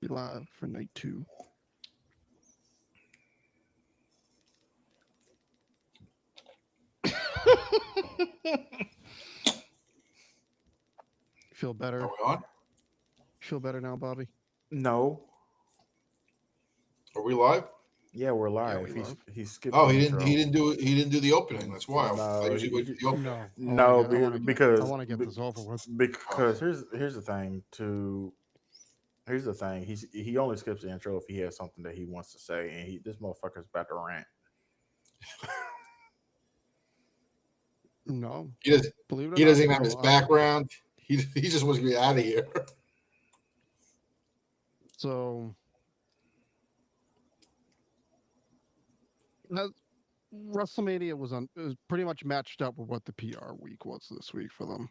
Be live for night 2. Feel Are better? we on? Feel better now, Bobby? No. Are we live? Yeah, we're Yeah, we live. love. He skipped Oh, the he intro. didn't do he didn't do the opening. That's why I No, usually wait for the opening. No, no, I because want to get this over with. because here's the thing. Here's the thing. He only skips the intro if he has something that he wants to say, and this motherfucker's about to rant. No, He doesn't believe it or he not, doesn't even have his no. background. He just wants to get out of here. So that WrestleMania was pretty much matched up with what the PR week was this week for them.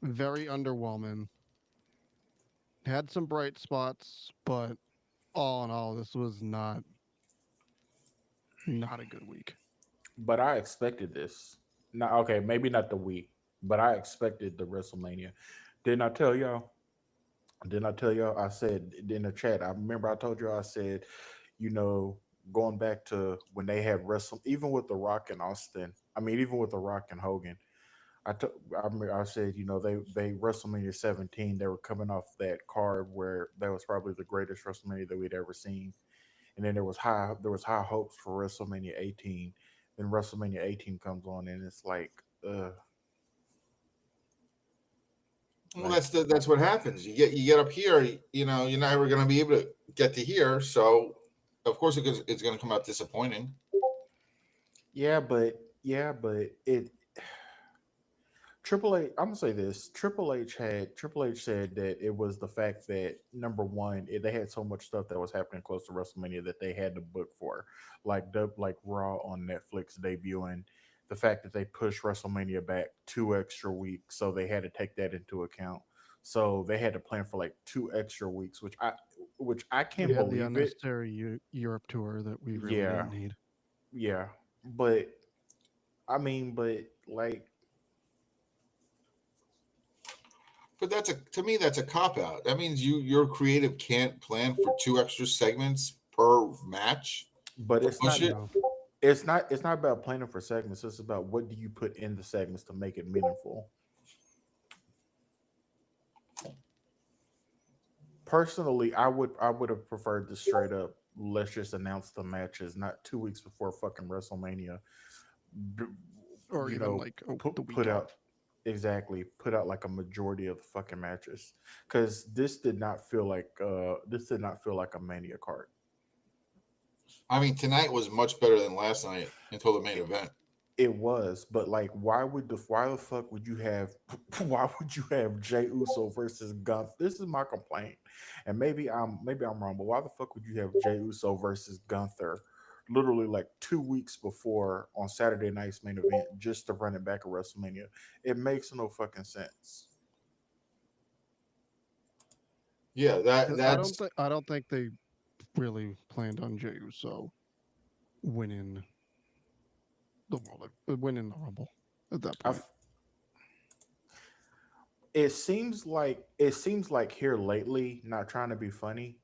Very underwhelming. Had some bright spots, but all in all, this was not a good week. But I expected this. Not okay, maybe not the week, but I expected the WrestleMania. Didn't I tell y'all? Didn't I tell y'all? I said in the chat. I remember I told you I said, you know, going back to when they had even with The Rock and Austin. I mean, even with The Rock and Hogan. I said, they WrestleMania 17. They were coming off that card where that was probably the greatest WrestleMania that we'd ever seen, and then there was high hopes for WrestleMania 18. Then WrestleMania 18 comes on, and it's Well, like that's what happens. You get up here. You're not ever going to be able to get to here. So, of course, it's going to come out disappointing. yeah, but it Triple H. I'm gonna say this. Triple H said that it was the fact that number one, they had so much stuff that was happening close to WrestleMania that they had to book for, like Raw on Netflix debuting. The fact that they pushed WrestleMania back 2 extra weeks, so they had to take that into account. So they had to plan for like 2 extra weeks, which I We can't had the believe it. unnecessary Europe tour that we really Yeah, didn't need. yeah, but but like But to me that's a cop out. That means your creative can't plan for 2 extra segments per match but to it's push not it. it's not about planning for segments. It's about what do you put in the segments to make it meaningful. Personally, I would have preferred this straight up. Let's just announce the matches, not 2 weeks before fucking WrestleMania. B- Or You even know, like the put week out of. exactly put out like a majority of the fucking matches because this did not feel like a Mania card. I mean, tonight was much better than last night until the main event. It was, but like, why the fuck would you have why would you have Jay Uso versus Gunther? This is my complaint, and maybe I'm wrong, but why the fuck would you have Jay Uso versus Gunther, literally like 2 weeks before on Saturday night's main event, just to run it back at WrestleMania? It makes no fucking sense. Yeah, that's I don't think they really planned on Jey Uso winning winning the Rumble at that I point. it seems like here lately, not trying to be funny,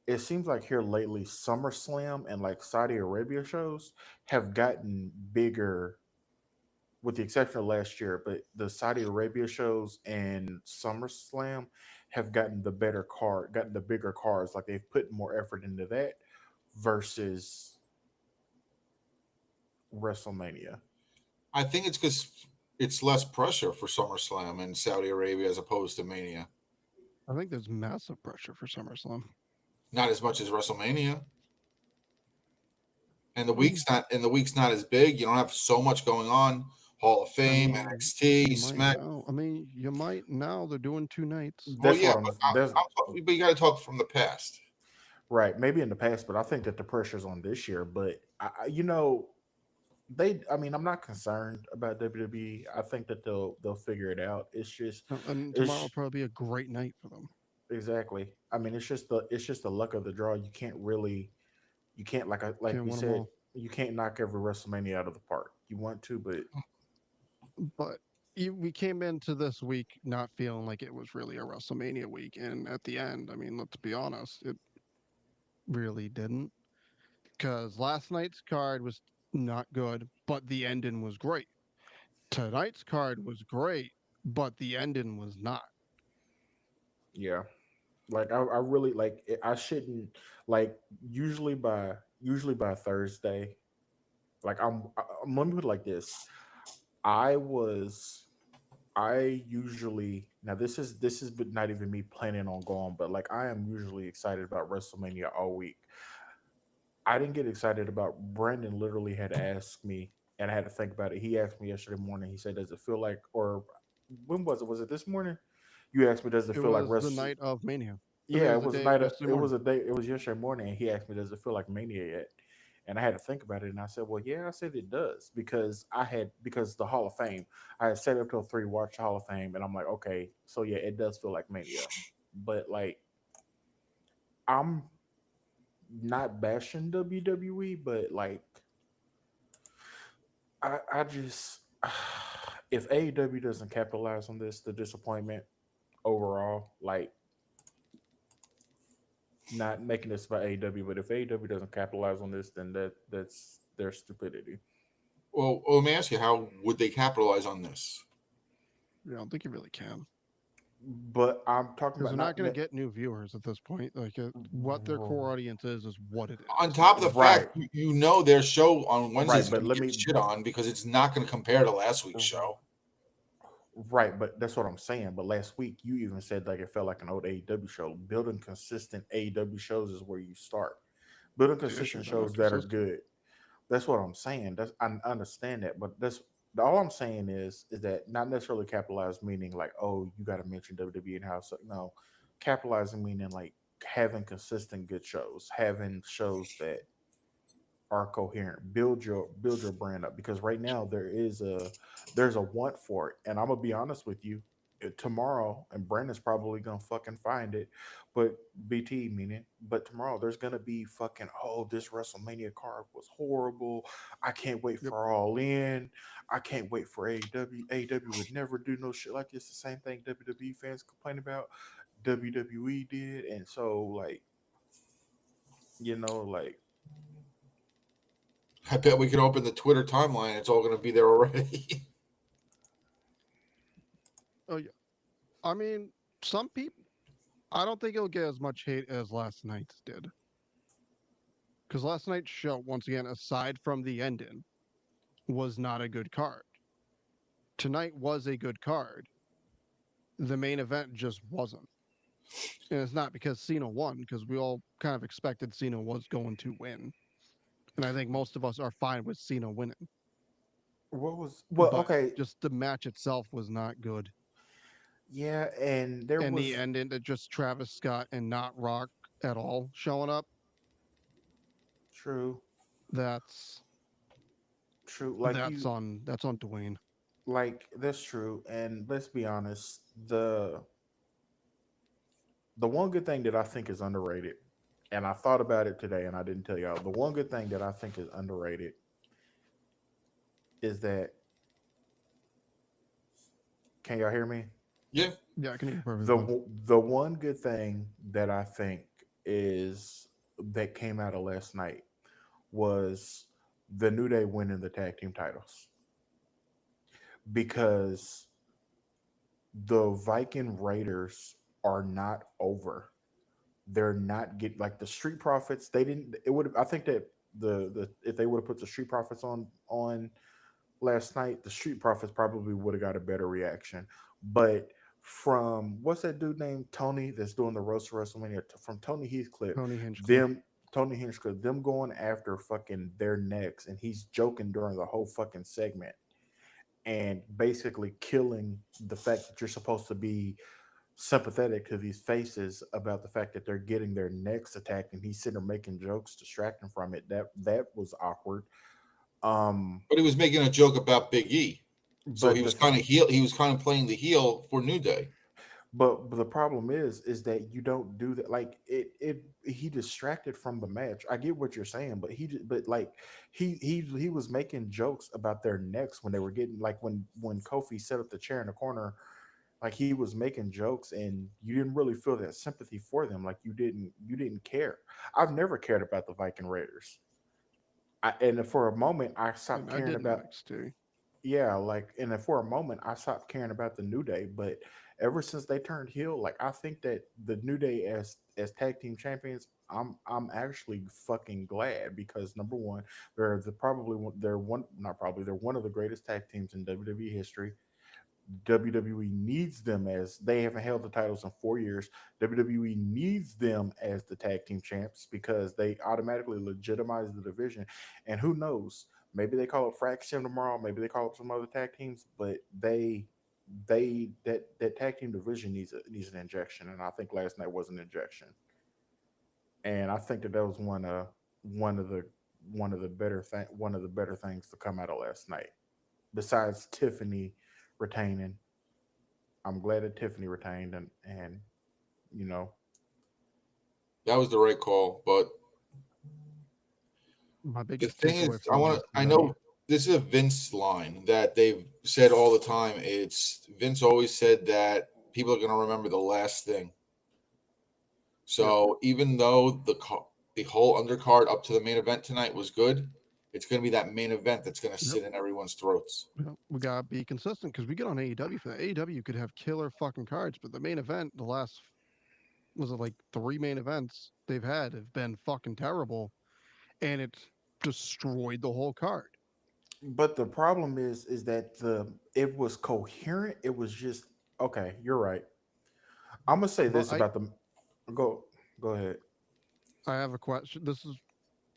it seems like here lately SummerSlam and like Saudi Arabia shows have gotten bigger, with the exception of last year, but the Saudi Arabia shows and SummerSlam have gotten the bigger cards. Like they've put more effort into that versus WrestleMania. I think it's because it's less pressure for SummerSlam in Saudi Arabia as opposed to Mania. I think there's massive pressure for SummerSlam. Not as much as WrestleMania, and the Mm, week's not as big. You don't have so much going on. Hall of I Fame, mean, NXT, you might Smack. now. I mean, you might now. They're doing 2 nights. Well, That's yeah, what I'm. but That's but you got to talk from the past. right. Maybe in the past, but I think that the pressure's on this year. But I'm not concerned about WWE. I think that they'll figure it out. And tomorrow will It's probably be a great night for them. exactly. I mean, it's just the luck of the draw. You can't like Can't we win them said, all. you can't knock every WrestleMania out of the park. You want to, but But we came into this week not feeling like it was really a WrestleMania week, and at the end, I mean, let's be honest, it really didn't. Because last night's card was not good, but the ending was great. Tonight's card was great, but the ending was not. Yeah. Like I really like I shouldn't like usually by Thursday. Like let me put it like this. I was I usually now this is but not even me planning on going, but like I am usually excited about WrestleMania all week. I didn't get excited about Brandon literally had to ask me and I had to think about it. He asked me yesterday morning, he said, does it feel like or when was it? Was it this morning? You asked me, does it It feel like was the night of Mania. I mean, it yeah, it was the was a day night. yesterday It was morning. a day. It was yesterday morning, and he asked me, "Does it feel like Mania yet?" And I had to think about it, and I said, "Well, yeah." I said it does because the Hall of Fame. I had set up till 3, watch Hall of Fame, and I'm like, okay, so yeah, it does feel like Mania, but like I'm not bashing WWE, but like I just if AEW doesn't capitalize on this, the disappointment overall, like not making this about AEW, but if AEW doesn't capitalize on this, then that's their stupidity. Well, let me ask you, how would they capitalize on this? I don't think you really can. But I'm talking Because about they're not not going to get new viewers at this point. Like, what their core audience is what it On is. top of the right, fact, you know their show on Wednesdays right. is But going to let get me shit on because it's not going to compare to last week's show. right, but that's what I'm saying. But last week you even said like it felt like an old AEW show. Building consistent AEW shows is where you start. Building The issue, consistent they're not shows that are consistent. good. That's what I'm saying. That's I understand that, but that's all I'm saying is that not necessarily capitalize meaning like oh you got to mention WWE and how so no, capitalizing meaning like having consistent good shows, having shows that are coherent. Build your brand up because right now there's a want for it, and I'm gonna be honest with you. Tomorrow, and Brandon's probably gonna fucking find it, but BT meaning, but tomorrow there's gonna be fucking oh this WrestleMania card was horrible. I can't wait Yep. for All In. I can't wait for AEW. AEW would never do no shit like this. The same thing WWE fans complain about. WWE did, and so like like I bet we could open the Twitter timeline. It's all going to be there already. Oh, yeah. I mean, some people, I don't think it'll get as much hate as last night's did. Because last night's show, once again, aside from the ending, was not a good card. Tonight was a good card. The main event just wasn't. And it's not because Cena won, because we all kind of expected Cena was going to win. And I think most of us are fine with Cena winning. what was well But okay. just the match itself was not good. Yeah, and there And the was ending to just Travis Scott and not Rock at all showing up, true, that's true. that's on Dwayne. Like that's true. And let's be honest, the one good thing that I think is underrated, and I thought about it today, and I didn't tell y'all. The one good thing that I think is underrated is that can y'all hear me? Yeah. Yeah, I can hear you perfectly The fine. the one good thing that I think is that came out of last night was the New Day winning the tag team titles because the Viking Raiders are not over. They're not get like the Street Profits. They didn't. It would. I think that the if they would have put the Street Profits on last night, the Street Profits probably would have got a better reaction. But from what's that dude named Tony that's doing the roast for WrestleMania from Tony Heathcliff, Tony Hinchcliffe. them Tony Hinchcliffe, them going after fucking their necks, and he's joking during the whole fucking segment and basically killing the fact that you're supposed to be sympathetic to these faces about the fact that they're getting their necks attacked and he's sitting there making jokes distracting from it that was awkward But he was making a joke about Big E. So he but was kind of heel. He was kind of playing the heel for New Day. but the problem is that you don't do that. Like he distracted from the match. I get what you're saying, but but like he was making jokes about their necks when they were getting, like, when Kofi set up the chair in the corner. Like, he was making jokes, and you didn't really feel that sympathy for them. Like, you didn't care. I've never cared about the Viking Raiders. And for a moment I stopped And I caring did in about, NXT. yeah, like, and then for a moment I stopped caring about the New Day. But ever since they turned heel, like, I think that the New Day as tag team champions, I'm actually fucking glad, because number one, they're one, not probably, they're one of the greatest tag teams in WWE history. WWE needs them, as they haven't held the titles in 4 years. WWE needs them as the tag team champs, because they automatically legitimize the division. And who knows? Maybe they call it Fraction tomorrow. Maybe they call it some other tag teams. But that tag team division needs an injection. And I think last night was an injection. And I think that was one of the one of the better things to come out of last night. Besides Tiffany retaining, I'm glad that Tiffany retained, and you know, That was the right call. But My the biggest thing is, takeaway from I yesterday. know this is a Vince line that they've said all the time. It's Vince always said that people are going to remember the last thing. Yep. So even though the whole undercard up to the main event tonight was good, it's going to be that main event that's going to Yep. sit in everyone's throats. Yep. We gotta be consistent because we get on AEW for that. AEW could have killer fucking cards, but the main event, the last was it like three main events they've had have been fucking terrible, and it's destroyed the whole card. but the problem is that it was coherent. It was just okay. You're right. I'm gonna say But this about the go go ahead. I have a question. This is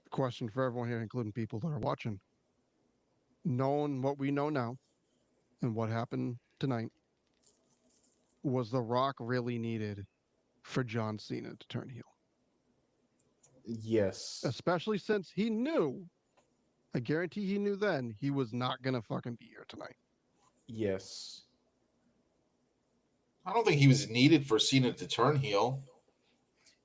a question for everyone here, including people that are watching. Knowing what we know now and what happened tonight, was The Rock really needed for John Cena to turn heel? Yes, Especially since he knew, I guarantee he knew then, he was not gonna fucking be here tonight. yes, I don't think he was needed for Cena to turn heel.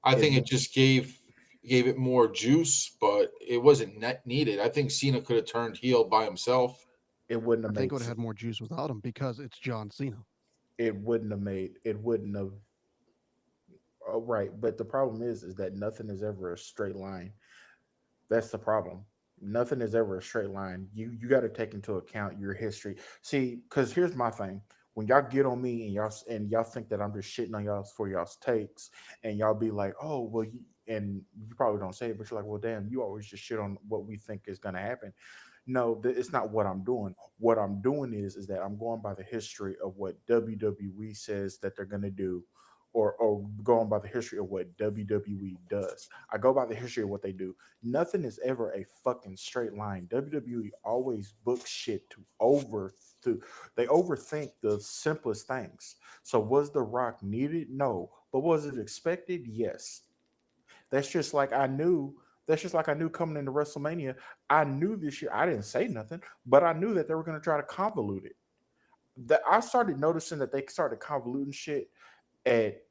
I it think it would just gave it more juice, but it wasn't net needed. I think Cena could have turned heel by himself. it wouldn't I have think it made would have had more juice without him because it's John Cena. it wouldn't have. Oh, right, but the problem is that nothing is ever a straight line. That's the problem. Nothing is ever a straight line. You got to take into account your history. See, because here's my thing: when y'all get on me and y'all think that I'm just shitting on y'all for y'all's takes, and y'all be like, "Oh, well," and you probably don't say it, but you're like, "Well, damn, you always just shit on what we think is going to happen." No, it's not what I'm doing. What I'm doing is that I'm going by the history of what WWE says that they're going to do, or going by the history of what WWE does. I go by the history of what they do. Nothing is ever a fucking straight line. WWE always books shit to they overthink the simplest things. So was The Rock needed? No. But was it expected? Yes. That's just like I knew. That's just like I knew coming into WrestleMania. I knew this year. I didn't say nothing, but I knew that they were going to try to convolute it. That I started noticing that they started convoluting shit at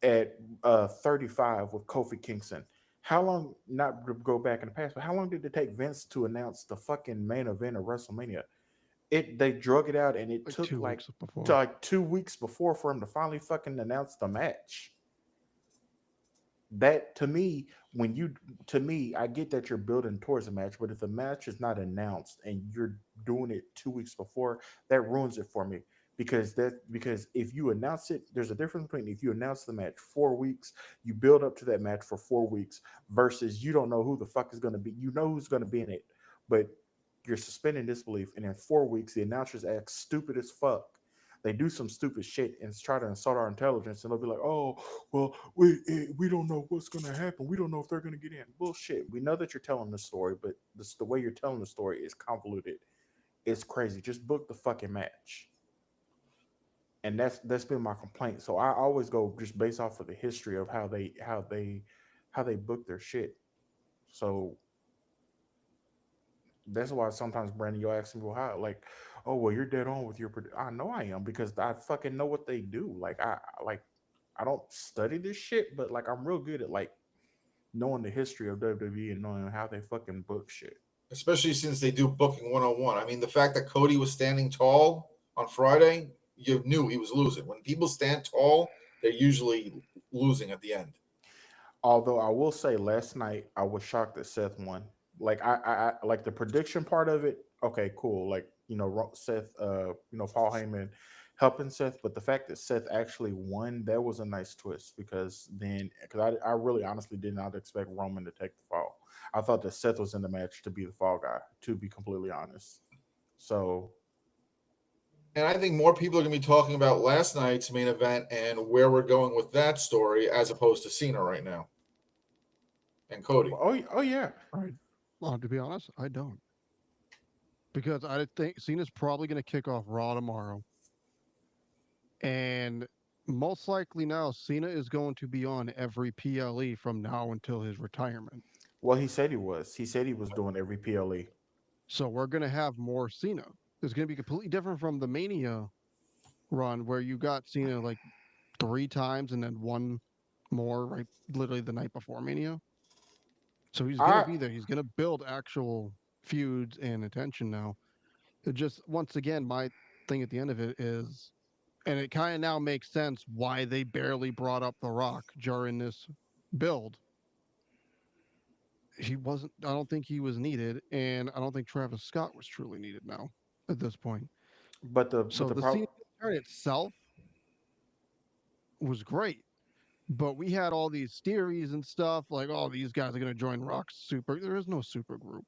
at 35 with Kofi Kingston. How long, not to go back in the past, but how long did it take Vince to announce the fucking main event of WrestleMania? They drug it out, and it Like took 2 weeks to before. like 2 weeks before for him to finally fucking announce the match. That to me, when you to me, I get that you're building towards a match, but if the match is not announced and you're doing it 2 weeks before, that ruins it for me. Because if you announce it, there's a difference between if you announce the match 4 weeks, you build up to that match for 4 weeks, versus you don't know who the fuck is going to be. You know who's going to be in it, but you're suspending disbelief, and in 4 weeks, the announcers act stupid as fuck. They do some stupid shit and try to insult our intelligence, and they'll be like, "Oh, well, we don't know what's going to happen. We don't know if they're going to get in." Bullshit. We know that you're telling the story, but the way you're telling the story is convoluted. It's crazy. Just book the fucking match. And that's been my complaint. So I always go just based off of the history of how they book their shit. So that's why sometimes Brandon, you'll ask me, well, how, oh, well, you're dead on with your. I know I am, because I fucking know what they do. Like I don't study this shit, but like I'm real good at like knowing the history of WWE and knowing how they fucking book shit. especially since they do booking 101. I mean, the fact that Cody was standing tall on Friday, you knew he was losing. When people stand tall, they're usually losing at the end. Although I will say, last night I was shocked that Seth won. Like I like the prediction part of it. Okay, cool. Like Seth, Paul Heyman helping Seth, but the fact that Seth actually won, that was a nice twist because I really honestly did not expect Roman to take the fall. I thought that Seth was in the match to be the fall guy. To be completely honest, so And I think more people are going to be talking about last night's main event and where we're going with that story as opposed to Cena right now and Cody. oh yeah, I, well, to be honest, I don't. Because I think Cena's probably going to kick off Raw tomorrow. And most likely now, Cena is going to be on every PLE from now until his retirement. well he said he was. He said he was doing every PLE. So we're going to have more Cena. It's going to be completely different from the Mania run where you got Cena like 3 times and then one more, right? Literally the night before Mania. So he's going to I be there. He's going to build actual feuds and attention now. It just, once again, my thing at the end of it is, and it kind of now makes sense why they barely brought up The Rock during this build. He wasn't, I don't think he was needed, and I don't think Travis Scott was truly needed now at this point. but So the the problem. scene itself was great, but we had all these theories and stuff like, oh, these guys are going to join Rock's super. There is no super group.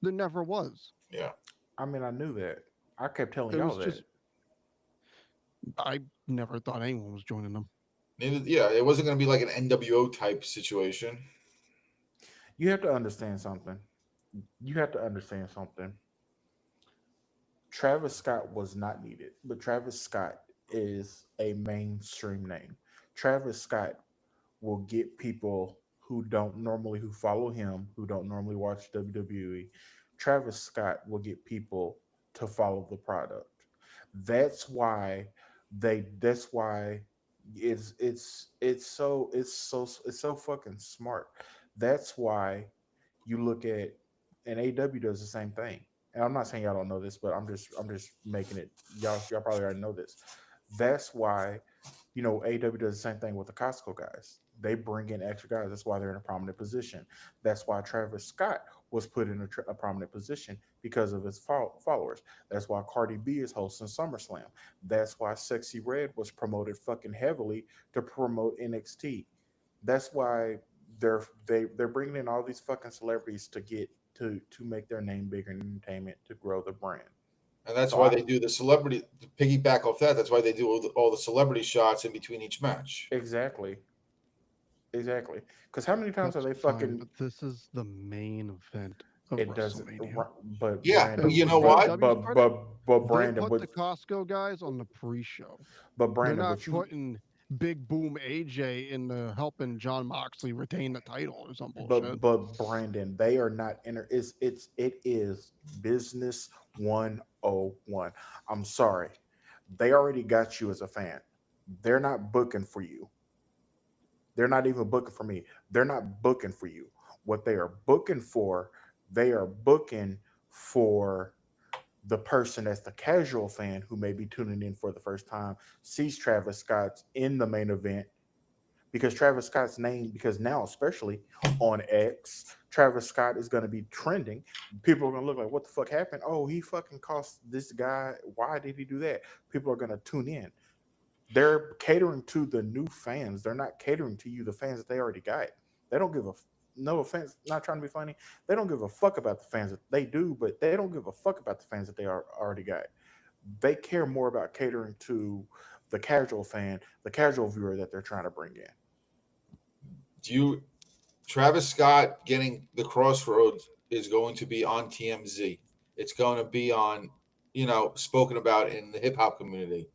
There never was. Yeah. I mean, I knew that. I kept telling It y'all was that. just, I never thought anyone was joining them. Yeah, it wasn't going to be like an NWO type situation. You have to understand something. You have to understand something. Travis Scott was not needed, but Travis Scott is a mainstream name. Travis Scott will get people who follow him, who don't normally watch WWE. Travis Scott will get people to follow the product. That's why that's why it's so fucking smart. That's why you look at and AW does the same thing. And I'm not saying y'all don't know this, but I'm just making it y'all probably already know this. That's why AW does the same thing with the Costco guys. They bring in extra guys. That's why they're in a prominent position. That's why Travis Scott was put in a prominent position because of his followers. That's why Cardi B is hosting SummerSlam. That's why Sexy Red was promoted fucking heavily to promote NXT. That's why they're bringing in all these fucking celebrities to get to make their name bigger in entertainment to grow the brand. And that's So why I they do the celebrity, to piggyback off that, that's why they do all the celebrity shots in between each match. exactly exactly because how many times are That's they fine, fucking but this is the main event of it doesn't WrestleMania. but Yeah, but Brandon you And know to what? W's credit, but they Brandon put but the Costco guys on the pre-show. but They're Brandon not but you putting Big Boom AJ in the helping John Moxley retain the title or some bullshit. but Brandon, they are not it is business 101. I'm sorry. They already got you as a fan. They're not booking for you. They're not even booking for me. They're not booking for you. What they are booking for, they are booking for the person that's the casual fan who may be tuning in for the first time, sees Travis Scott's in the main event because Travis Scott's name, because now, especially on X, Travis Scott is going to be trending. People are going to look like, what the fuck happened? Oh, he fucking cost this guy. Why did he do that? People are going to tune in. They're catering to the new fans. They're not catering to you, the fans that they already got. They don't give a no offense, not trying to be funny. They don't give a fuck about the fans that they do, but they don't give a fuck about the fans that they already got. They care more about catering to the casual fan, the casual viewer that they're trying to bring in. Do you Travis Scott getting the Crossroads is going to be on TMZ. It's going to be on, spoken about in the hip hop community.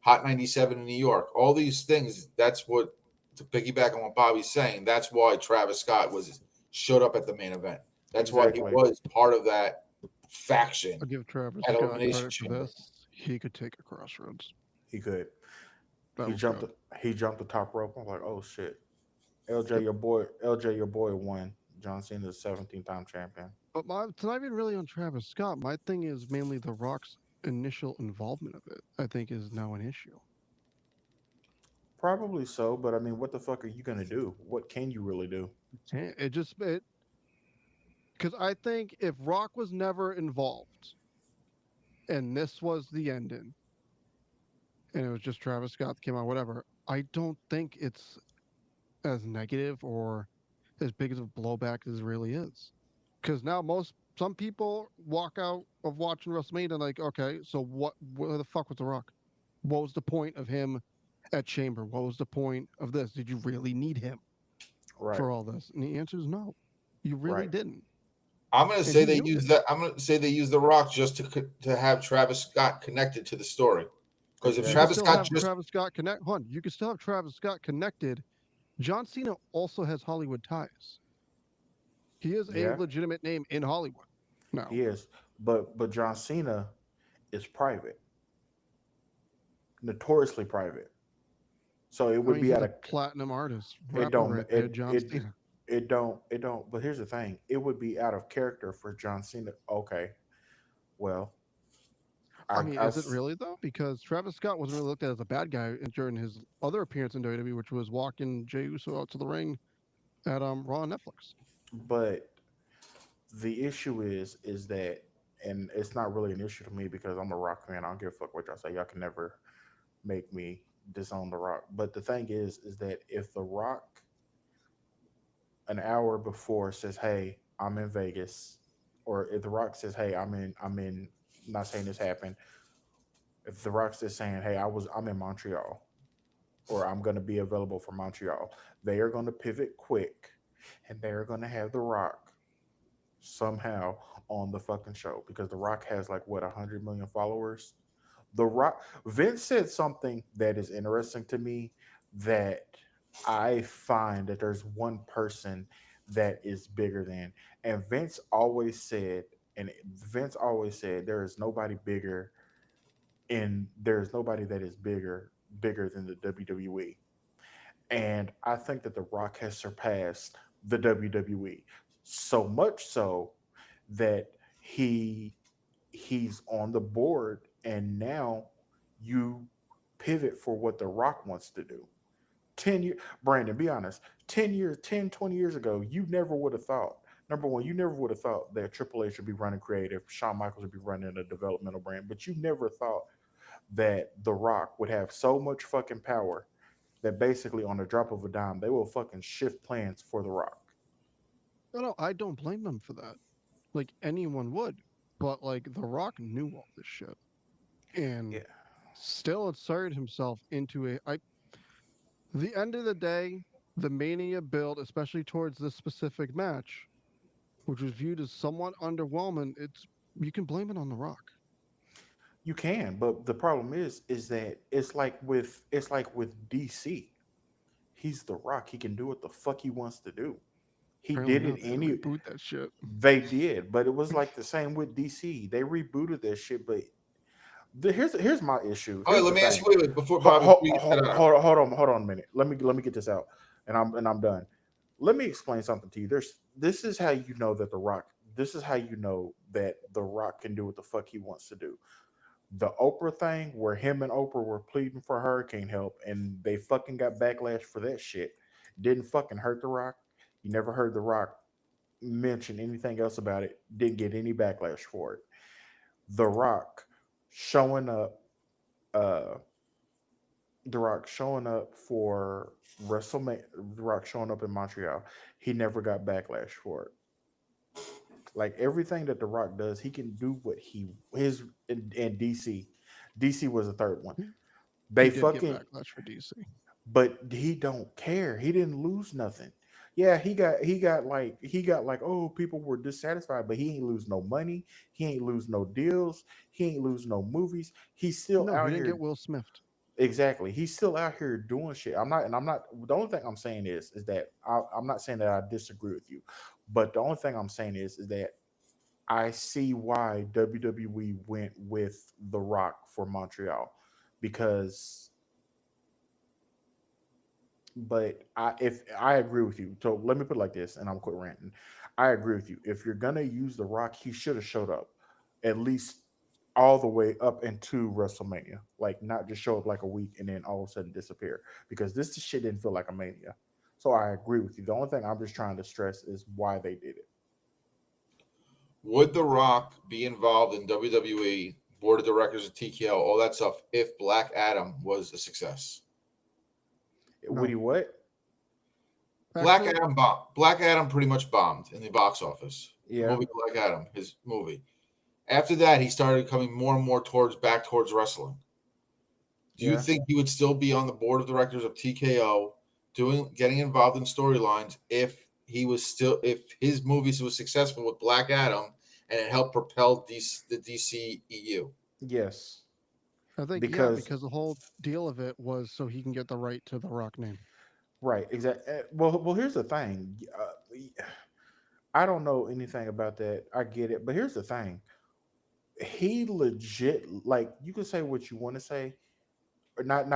Hot 97 in New York. All these things, that's what, to piggyback on what Bobby's saying, that's why Travis Scott showed up at the main event. That's why he Exactly. was part of that faction I'll give Travis at Scott Elimination credit for Chamber. this. He could take a Crossroads. He could. That He was jumped. good. He jumped the top rope. I'm like, oh shit. Yep. LJ, your boy won. John Cena's 17th time champion. But it's not even really on Travis Scott. My thing is mainly The Rock's initial involvement of it. I think is now an issue. Probably so, but I mean, what the fuck are you gonna do? What can you really do? It just because I think if Rock was never involved and this was the ending, and it was just Travis Scott that came out, whatever, I don't think it's as negative or as big as a blowback as it really is. Because now some people walk out of watching WrestleMania and like, okay, so where the fuck was The Rock? What was the point of him at Chamber? What was the point of this? Did you really need him Right, for all this? And the answer is no. You really right. didn't. I'm gonna And say he they knew use it. that. I'm gonna say they use the Rock just to have Travis Scott connected to the story. Because if You can Exactly. Travis still Scott have just Travis Scott connect. Hun, you can still have Travis Scott connected. John Cena also has Hollywood ties. He is a Yeah, legitimate name in Hollywood now. he is. But John Cena is private, notoriously private. So it I would mean, be he's out a of platinum artist, it rapper don't right there, John it Cena. it don't. But here's the thing: it would be out of character for John Cena. Okay, well, I mean, I is it really though? Because Travis Scott wasn't really looked at as a bad guy during his other appearance in WWE, which was walking Jey Uso out to the ring at Raw on Netflix. but the issue is that, and it's not really an issue to me because I'm a Rock fan. I don't give a fuck what y'all say. Y'all can never make me disown the Rock. But the thing is that if the Rock an hour before says, "Hey, I'm in Vegas," or if the Rock says, "Hey, I'm in," not saying this happened. If the Rock's just saying, "Hey, I'm in Montreal," or "I'm going to be available for Montreal," they are going to pivot quick, and they are going to have the Rock somehow on the fucking show because the Rock has like what 100 million followers. The Rock Vince said something that is interesting to me that I find that there's one person that is bigger than, and Vince always said there is nobody bigger, and there's nobody that is bigger than the WWE. And I think that The Rock has surpassed the WWE, so much so that he's on the board, and now you pivot for what The Rock wants to do. 10 years, Brandon, be honest, 10 years, 10, 20 years ago, you never would have thought. Number one, you never would have thought that Triple H would be running creative, Shawn Michaels would be running a developmental brand, but you never thought that The Rock would have so much fucking power that basically on the drop of a dime, they will fucking shift plans for The Rock. No, I don't blame them for that. Like anyone would, but like The Rock knew all this shit and Yeah. still inserted himself into the end of the day, the Mania build, especially towards this specific match, which was viewed as somewhat underwhelming, you can blame it on The Rock. You can, but the problem is that it's like with DC. He's The Rock. He can do what the fuck he wants to do. He Apparently did it not. They had to any reboot that shit. They did, but it was like the same with DC. They rebooted that shit, but here's my issue. all right. Here's Let the me ask thing. you wait before Bob before you get that out. Hold on a minute. Let me get this out, and I'm done. Let me explain something to you. This is how you know that the Rock. This is how you know that the Rock can do what the fuck he wants to do. The Oprah thing, where him and Oprah were pleading for hurricane help, and they fucking got backlash for that shit. Didn't fucking hurt the Rock. You never heard the Rock mention anything else about it. Didn't get any backlash for it. The Rock showing up. Uh, The Rock showing up for WrestleMania, The Rock showing up in Montreal, he never got backlash for it. Like everything that The Rock does, he can do what he his in DC. DC was the third one. They He did get fucking, backlash for DC. but he don't care. He didn't lose nothing. Yeah, he got like, oh, people were dissatisfied, but he ain't lose no money. He ain't lose no deals. He ain't lose no movies. He's still No, he out didn't get here. Will Smith. Exactly. He's still out here doing shit. I'm not, the only thing I'm saying is that I'm not saying that I disagree with you, but the only thing I'm saying is that I see why WWE went with The Rock for Montreal because But if I agree with you, so let me put it like this, and I'm quit ranting. I agree with you. If you're gonna use The Rock, he should have showed up at least all the way up into WrestleMania, like not just show up like a week and then all of a sudden disappear. Because this shit didn't feel like a mania. So I agree with you. The only thing I'm just trying to stress is why they did it. Would The Rock be involved in WWE board of directors of TKO, all that stuff, if Black Adam was a success? Would No, he what? actually, Black Adam pretty much bombed in the box office. The Yeah, movie Black Adam, his movie. After that, he started coming more and more towards wrestling. Do you yeah. think he would still be on the board of directors of TKO, getting involved in storylines if his movies was successful with Black Adam and it helped propel the DCEU? Yes. I think yeah, Because because the whole deal of it was so he can get the right to the Rock name. right, exactly. Well, here's the thing. I don't know anything about that. I get it, but here's the thing. He legit, like, you can say what you want to say, or not.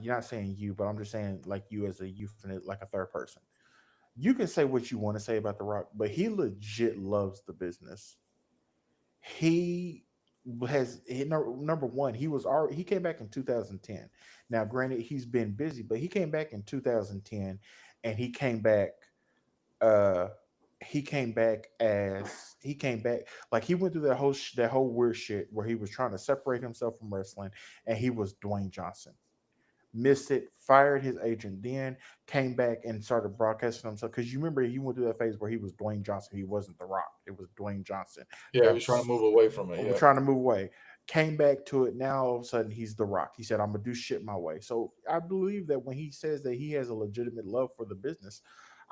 You're not saying you, but I'm just saying like you as a euphemist, like a third person. You can say what you want to say about The Rock, but he legit loves the business. He number one, he came back in 2010. Now granted he's been busy, but he came back in 2010, and uh he came back like he went through that whole weird shit where he was trying to separate himself from wrestling, and he was Dwayne Johnson. Missed it, fired his agent, then came back and started broadcasting himself. Because you remember he went through that phase where he was Dwayne Johnson. He wasn't The Rock. It was Dwayne Johnson. Yeah, he was trying to That's move away from it. we're Yeah. trying to move away. Came back to it. Now all of a sudden he's The Rock. He said, "I'm gonna do shit my way." So I believe that when he says that he has a legitimate love for the business,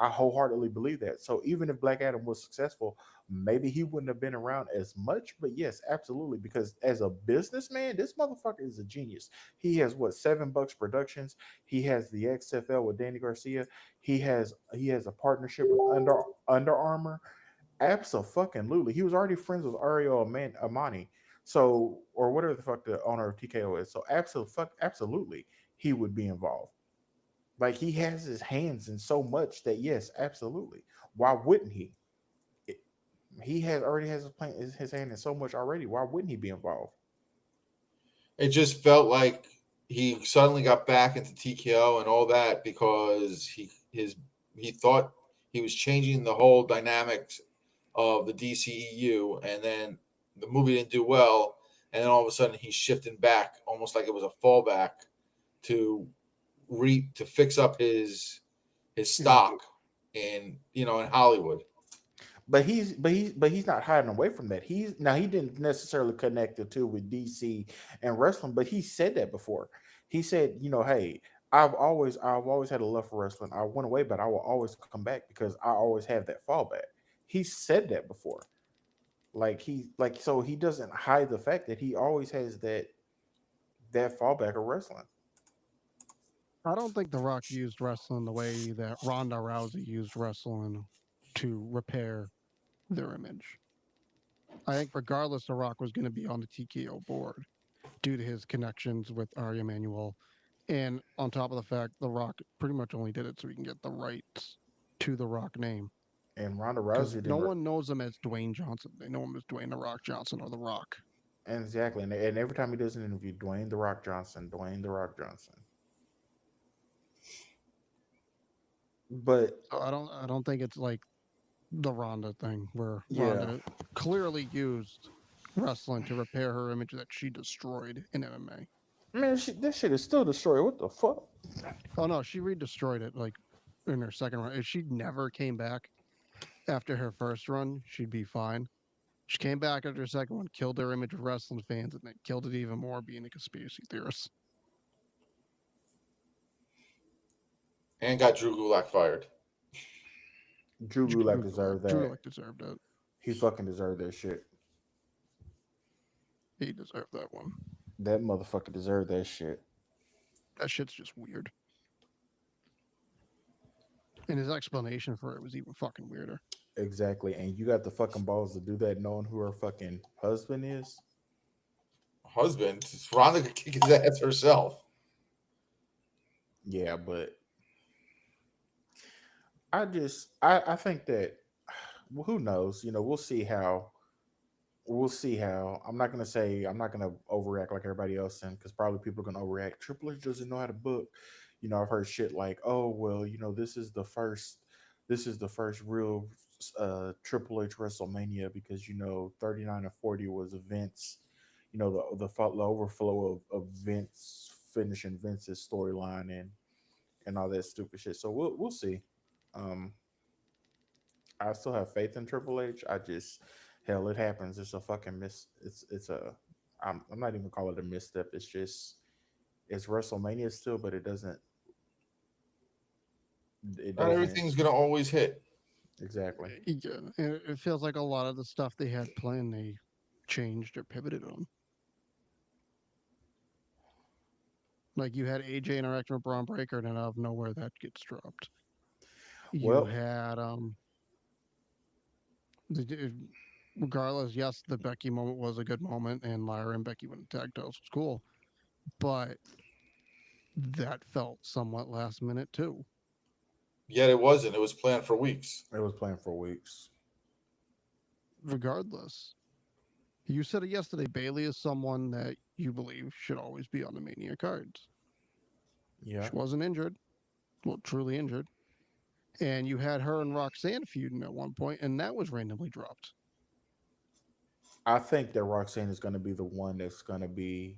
I wholeheartedly believe that. So even if Black Adam was successful, maybe he wouldn't have been around as much. But yes, absolutely, because as a businessman, this motherfucker is a genius. He has what, $7 Productions. He has the XFL with Danny Garcia. He has a partnership with Under Armour. Absolutely. He was already friends with Ariel Amani. So, or whatever the fuck the owner of TKO is. So, absolutely, he would be involved. Like, he has his hands in so much that, yes, absolutely. Why wouldn't he? It- he already has his hand in so much already. Why wouldn't he be involved? It just felt like he suddenly got back into TKO and all that because he thought he was changing the whole dynamics of the DCEU, and then the movie didn't do well, and then all of a sudden he's shifting back, almost like it was a fallback to to fix up his Yeah, stock in Hollywood. But he's not hiding away from that. He didn't necessarily connect the two with DC and wrestling, but he said that before. He said, hey, I've always had a love for wrestling. I went away, but I will always come back because I always have that fallback. He said that before. So he doesn't hide the fact that he always has that fallback of wrestling. I don't think The Rock used wrestling the way that Ronda Rousey used wrestling to repair their image. I think regardless, The Rock was going to be on the TKO board due to his connections with Ari Emanuel. And on top of the fact, The Rock pretty much only did it so he can get the rights to the Rock name. And Ronda Because Rousey no didn't. one knows him as Dwayne Johnson. They know him as Dwayne The Rock Johnson or The Rock. Exactly, and every time he does an interview, Dwayne the Rock Johnson, Dwayne the Rock Johnson. But So I don't think it's like the Ronda thing where yeah, Ronda clearly used wrestling to repair her image that she destroyed in MMA. man, this shit is still destroyed. What the fuck? Oh no, she re-destroyed it like in her second run. If she never came back after her first run, she'd be fine. She came back after her second one, killed their image with wrestling fans, and then killed it even more being a conspiracy theorist. And got Drew Gulak fired. Drew Gulak deserved Drew that. like deserved it. He fucking deserved that shit. He deserved that one. That motherfucker deserved that shit. That shit's just weird. And his explanation for it was even fucking weirder. Exactly. And you got the fucking balls to do that knowing who her fucking husband is? Ronda could kick his ass herself. Yeah, but I think that well, who knows? You know, we'll see how. I'm not gonna say I'm not gonna overreact like everybody else, and because probably people are gonna overreact. Triple H doesn't know how to book. You know, I've heard shit like, oh well, you know, this is the first real Triple H WrestleMania because you know 39 and 40 was Vince. You know the overflow of Vince finishing Vince's storyline and all that stupid shit. So we'll see. Um, I still have faith in Triple H. I just hell, it happens. It's a fucking miss. It's a. I'm not even call it a misstep. It's just it's WrestleMania still, but it Not doesn't everything's gonna always hit. exactly. Yeah, it feels like a lot of the stuff they had planned, they changed or pivoted on. Like you had AJ interacting with Braun Breaker, and then out of nowhere that gets dropped. You Well, had the, regardless, yes, the Becky moment was a good moment, and Lyra and Becky went tag titles was cool, but that felt somewhat last minute too. Yet it wasn't. It was planned for weeks. it was planned for weeks. Regardless, you said it yesterday. Bailey is someone that you believe should always be on the Mania cards. Yeah, She wasn't injured, well, truly injured, and you had her and Roxanne feuding at one point, and that was randomly dropped. I think that Roxanne is going to be the one that's going to be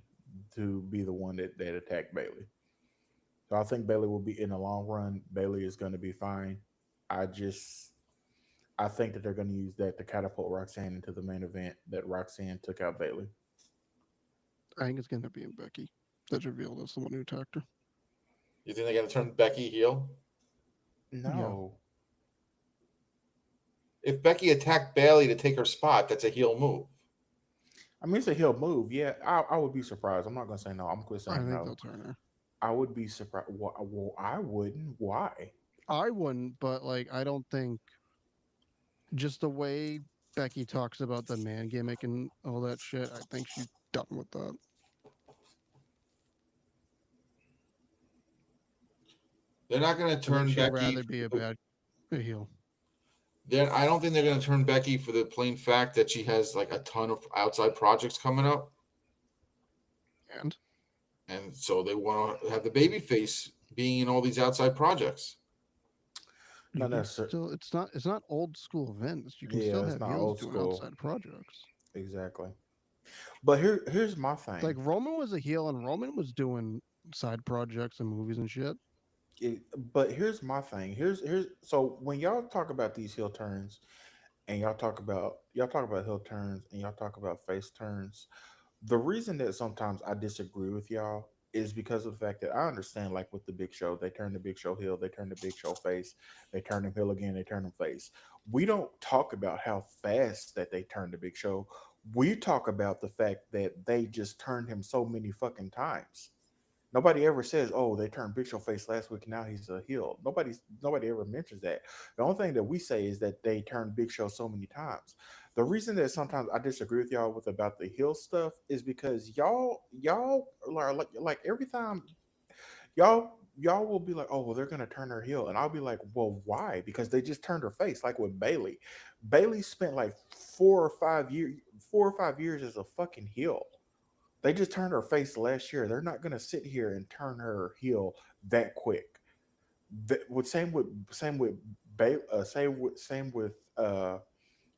the one that attacked Bailey. So I think Bailey will be in the long run. Bailey is going to be fine. I just I think that they're going to use that to catapult Roxanne into the main event. That Roxanne took out Bailey. I think it's going to be in Becky. That's revealed as the one who attacked her. You think they're gonna turn Becky heel? Yeah, No, If Becky attacked Bailey to take her spot, that's a heel move. I mean it's a heel move. Yeah, I would be surprised. I'm not going to say no. I'm going to I say think no. they'll turn her. I would be surprised. Well, I wouldn't. Why? I wouldn't, but like I don't think just the way Becky talks about the man gimmick and all that shit. I think she's done with that. They're not gonna I think turn she'd Becky. rather be a heel. I don't think they're gonna turn Becky for the plain fact that she has like a ton of outside projects coming up, And and so they want to have the baby face being in all these outside projects. you Not can necessarily. still it's not old school Vince. You can Yeah, still it's have not heels old doing school. outside projects. Exactly. But here's my Like thing. Roman was a heel and Roman was doing side projects and movies and shit. It, but here's my thing. Here's so when y'all talk about these heel turns and y'all talk about heel turns and y'all talk about face turns, the reason that sometimes I disagree with y'all is because of the fact that I understand, like with the Big Show, they turn the Big Show heel, they turn the Big Show face, they turn him heel again, they turn him face. We don't talk about how fast that they turn the Big Show. We talk about the fact that they just turned him so many fucking times. Nobody ever says, "Oh, they turned Big Show face last week, and now he's a heel." Nobody ever mentions that. The only thing that we say is that they turned Big Show so many times. The reason that sometimes I disagree with y'all with about the heel stuff is because y'all are like every time y'all will be like, "Oh, well, they're gonna turn her heel," and I'll be like, "Well, why?" Because they just turned her face, like with Bailey. Bailey spent like 4 or 5 years as a fucking heel. They just turned her face last year. They're not going to sit here and turn her heel that quick. Same with same with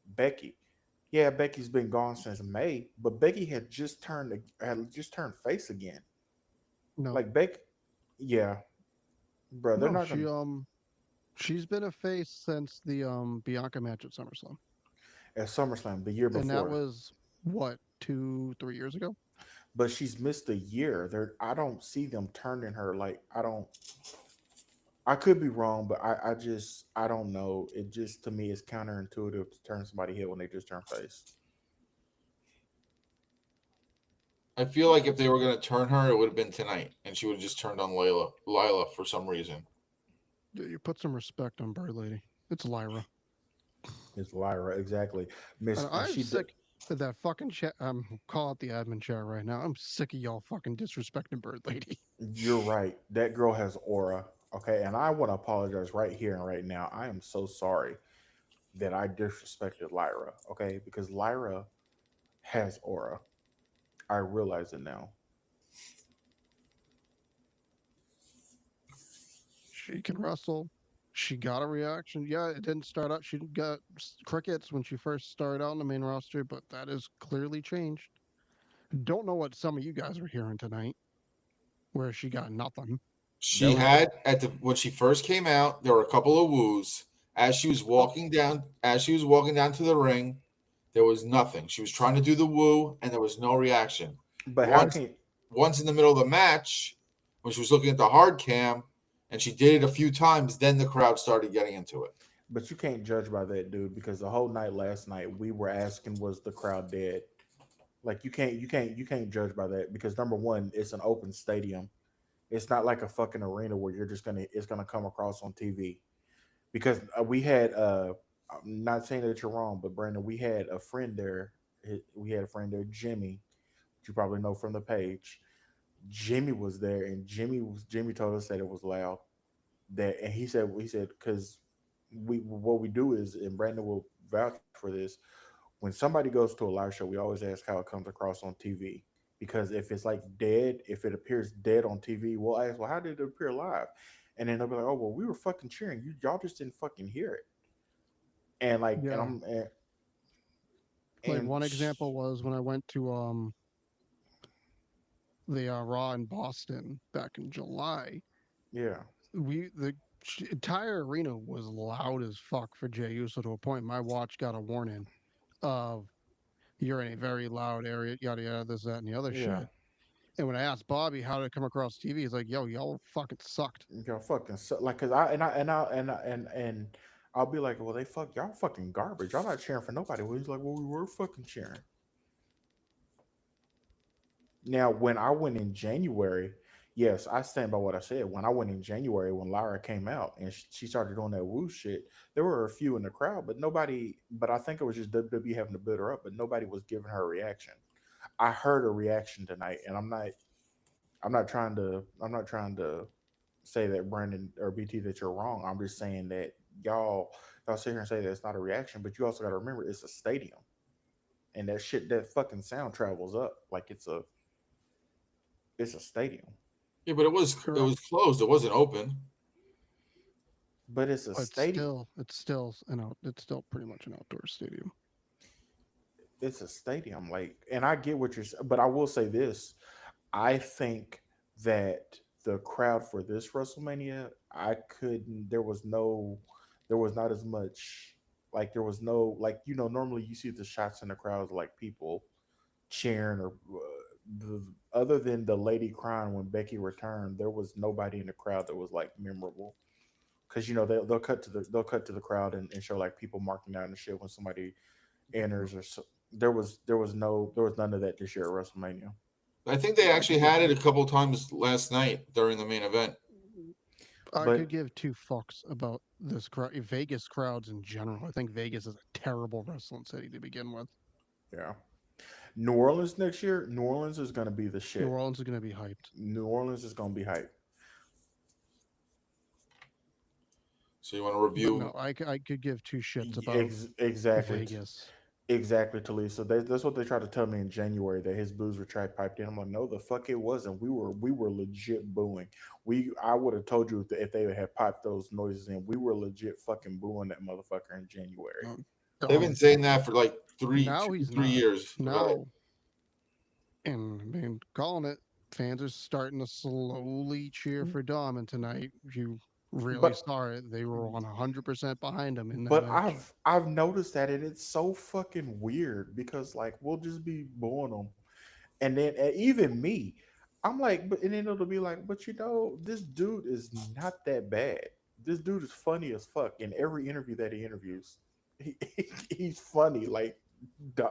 Becky. Yeah, Becky's been gone since May, but Becky had just turned face again. No, Like Becky, yeah, bro. They're no, not gonna she's been a face since the Bianca match at SummerSlam, at SummerSlam the year and that before, was what 2 3 years ago. but she's missed a year. I don't see them turning her like I don't. I could be wrong, but I don't know. It just to me is counterintuitive to turn somebody heel when they just turn face. I feel like if they were gonna turn her, it would have been tonight, and she would have just turned on Lila for some reason. You put some respect on Bird Lady. It's Lyra. It's Lyra, exactly. And Miss and I'm sick of that fucking chat. Call out the admin chat right now. I'm sick of y'all fucking disrespecting Bird Lady. you're right. That girl has aura. Okay, and I want to apologize right here and right now. I am so sorry that I disrespected Lyra. Okay, because Lyra has aura. I realize it now. She can wrestle. She got a reaction. Yeah, it didn't start out. She got crickets when she first started out on the main roster, but that is clearly changed. Don't know what some of you guys were hearing tonight, where she got nothing. She That was had at the when she first came out, there were a couple of woos. Oh, As she was walking down to the ring, there was nothing. She was trying to do the woo, and there was no reaction. but how Once, can once in the middle of the match, when she was looking at the hard cam, and she did it a few times, then the crowd started getting into it. but you can't judge by that, dude, because the whole night last night we were asking, was the crowd dead? Like you can't judge by that because number one, it's an open stadium. It's not like a fucking arena where you're just gonna it's gonna come across on TV. Because we had I'm not saying that you're wrong, but Brandon, we had a friend there. We had a friend there, Jimmy, which you probably know from the page. Jimmy was there, and Jimmy told us that it was loud. That and he said because we what we do is, and Brandon will vouch for this. When somebody goes to a live show, we always ask how it comes across on TV. Because if it's like dead, if it appears dead on TV, we'll ask, well, how did it appear live? And then they'll be like, oh, well, we were fucking cheering. Y'all just didn't fucking hear it. And like, and yeah. I'm, and, Like and one example was when I went to the Raw in Boston back in July. yeah, The entire arena was loud as fuck for Jey Uso to a point my watch got a warning of you're in a very loud area, yada yada, this, that, and the other yeah, shit. And when I asked Bobby how did it come across TV, he's like, "Yo, y'all fucking sucked." y'all fucking like, cause and I'll be like, well, they fuck y'all fucking garbage. Y'all not cheering for nobody. Well, he's like, well, we were fucking cheering. Now, when I went in January, yes, I stand by what I said. When I went in January, when Lyra came out and she started doing that woo shit, there were a few in the crowd, but nobody. But I think it was just WWE having to build her up, but nobody was giving her a reaction. I heard a reaction tonight, and I'm not trying to say that Brandon or BT that you're wrong. I'm just saying that y'all sit here and say that it's not a reaction, but you also got to remember it's a stadium, and that shit, that fucking sound travels up like it's a stadium. Yeah, but it was Correct. closed. It wasn't open. But it's a It's stadium. still it's still it's still pretty much an outdoor stadium. It's a stadium. Like, and I get what you're saying, but I will say this: I think that the crowd for this WrestleMania, I couldn't. There was not as much. Like, there was no, like, normally you see the shots in the crowds, like people cheering or. Other than the lady crying when Becky returned, there was nobody in the crowd that was like memorable. Because they'll cut to the crowd and show like people marking out and shit when somebody enters or so. There was none of that this year at WrestleMania. I think they actually had it a couple times last night during the main event. I could But give two fucks about this crowd, Vegas crowds in general. I think Vegas is a terrible wrestling city to begin with. yeah, New Orleans next year, New Orleans is gonna be the New shit. Orleans is going to be hyped, New Orleans is gonna be hype. So you want to but no, review? I could give two shits about Exactly, Vegas. exactly, Talisa. That's what they tried to tell me in January, that his booze were track piped in. I'm like, no, the fuck it wasn't. We were legit booing. I would have told you if they had piped those noises in. We were legit fucking booing that motherfucker in January. Um, They've been um, saying that for like now two, he's three not. years about it. Now, and I mean, calling it, fans are starting to slowly cheer for Dom. And tonight, you really But saw it. They were 100% behind him in that But match. I've noticed that, and it's so fucking weird because like we'll just be booing them, and then even me, I'm like, but and then it'll be like, but this dude is not that bad. This dude is funny as fuck in every interview that he interviews. He, he's funny, duh.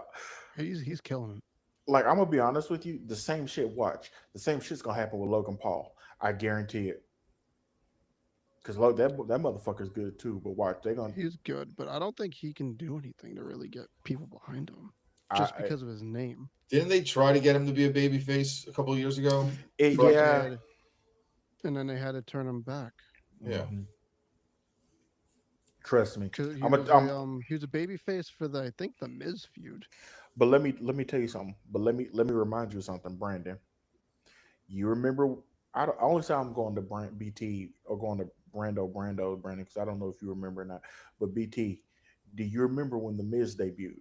He's killing it. Like I'm gonna be honest with you, the same shit. Watch, the same shit's gonna happen with Logan Paul. I guarantee it. Because that motherfucker's good too. But watch, they gonna He's good, but I don't think he can do anything to really get people behind him just I because of his name. Didn't they try to get him to be a babyface a couple of years ago? it, For like, They yeah. had, and then they had to turn him back. Yeah. Hmm. Trust me. Because I'm a, I'm he was a baby face for the I think the Miz feud. but let me tell you something. But let me remind you of something, Brandon. You remember? I only say I'm going to BT or going to Brandon, because I don't know if you remember or not. But BT, do you remember when the Miz debuted?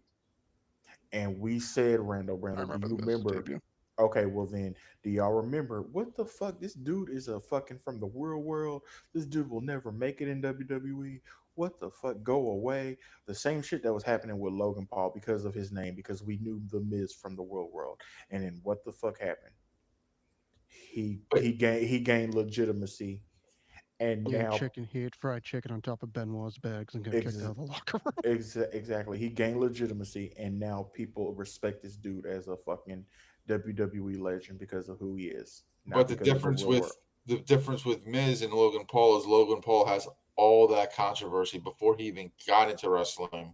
And we said, I Brando, do remember you the Miz's remember? debut. Okay, well then, do y'all remember what the fuck? This dude is a fucking from the real world. This dude will never make it in WWE. What the fuck? Go away. The same shit that was happening with Logan Paul because of his name, because we knew the Miz from the real world. And then what the fuck happened? But He gained legitimacy, and now He ate fried chicken on top of Benoit's bags and got kicked out ex- of the locker room. exactly, he gained legitimacy, and now people respect this dude as a fucking WWE legend because of who he is, not but because of the real world. the difference with Miz and Logan Paul is Logan Paul has all that controversy before he even got into wrestling.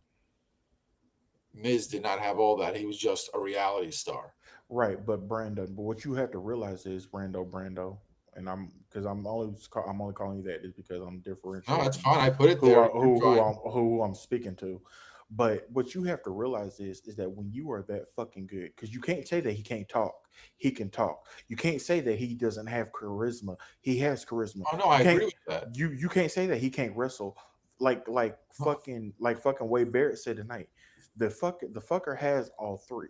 Miz did not have all that. He was just a reality star. Right, but Brandon, but what you have to realize is Brando, and I'm only calling you that is because I'm No, that's differentiating fine. I put it who there. I, You're fine. who I'm speaking to. But what you have to realize is that when you are that fucking good, because you can't say that he can't talk, he can talk. You can't say that he doesn't have charisma, he has charisma. Oh no, You I can't agree with that. you can't say that he can't wrestle, like fucking Wade Barrett said tonight. The fucker has all three.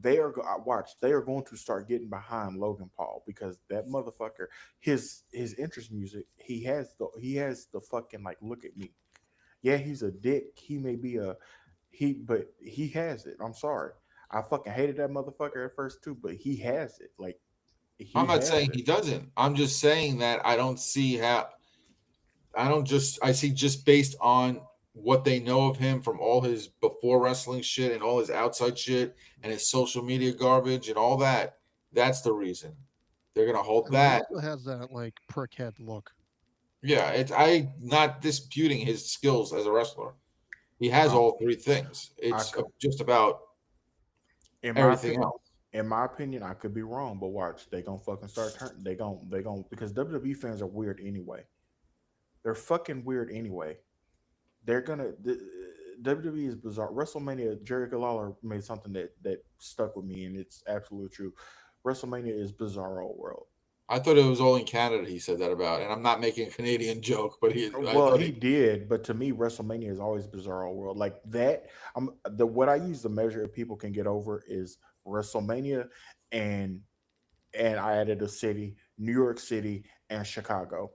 Watch, they are going to start getting behind Logan Paul because that motherfucker, his interest music, he has the fucking, like, look at me. Yeah, he's a dick. He may be but he has it. I'm sorry. I fucking hated that motherfucker at first too, but he has it. Like, I'm he not has saying it. he doesn't. I'm just saying that I don't see how. I don't just. I see just based on what they know of him from all his before wrestling shit and all his outside shit and his social media garbage and all that. That's the reason they're gonna hold I mean, he that. also has that like prickhead look. Yeah, it's I not disputing his skills as a wrestler. He has Uh, all three things. I It's could, just about in my everything opinion, else. I could be wrong, but watch, they gonna fucking start turning. They gonna because WWE fans are weird anyway. They're fucking weird anyway. WWE is bizarre. WrestleMania, Jerry Lawler made something that stuck with me, and it's absolutely true. WrestleMania is bizarro world. I thought it was all in Canada. He said that about, and I'm not making a Canadian joke, but he. I Well, thought he he. did, but to me, WrestleMania is always bizarro world. Like that, the what I use to measure if people can get over is WrestleMania, and I added a city, New York City, and Chicago.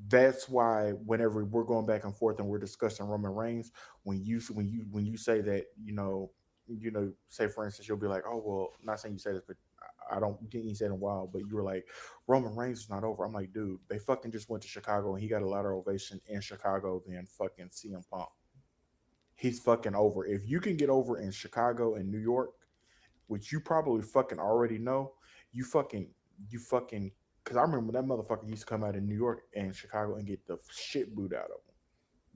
That's why whenever we're going back and forth and we're discussing Roman Reigns, when you say that, say for instance, you'll be like, oh well, not saying you say this, but I don't think you said in a while, but you were like, Roman Reigns is not over. I'm like, dude, they fucking just went to Chicago and he got a lot of ovation in Chicago than fucking CM Punk. He's fucking over. If you can get over in Chicago and New York, which you probably fucking already know, you fucking you fucking, because I remember that motherfucker used to come out in New York and Chicago and get the shit booed out of him.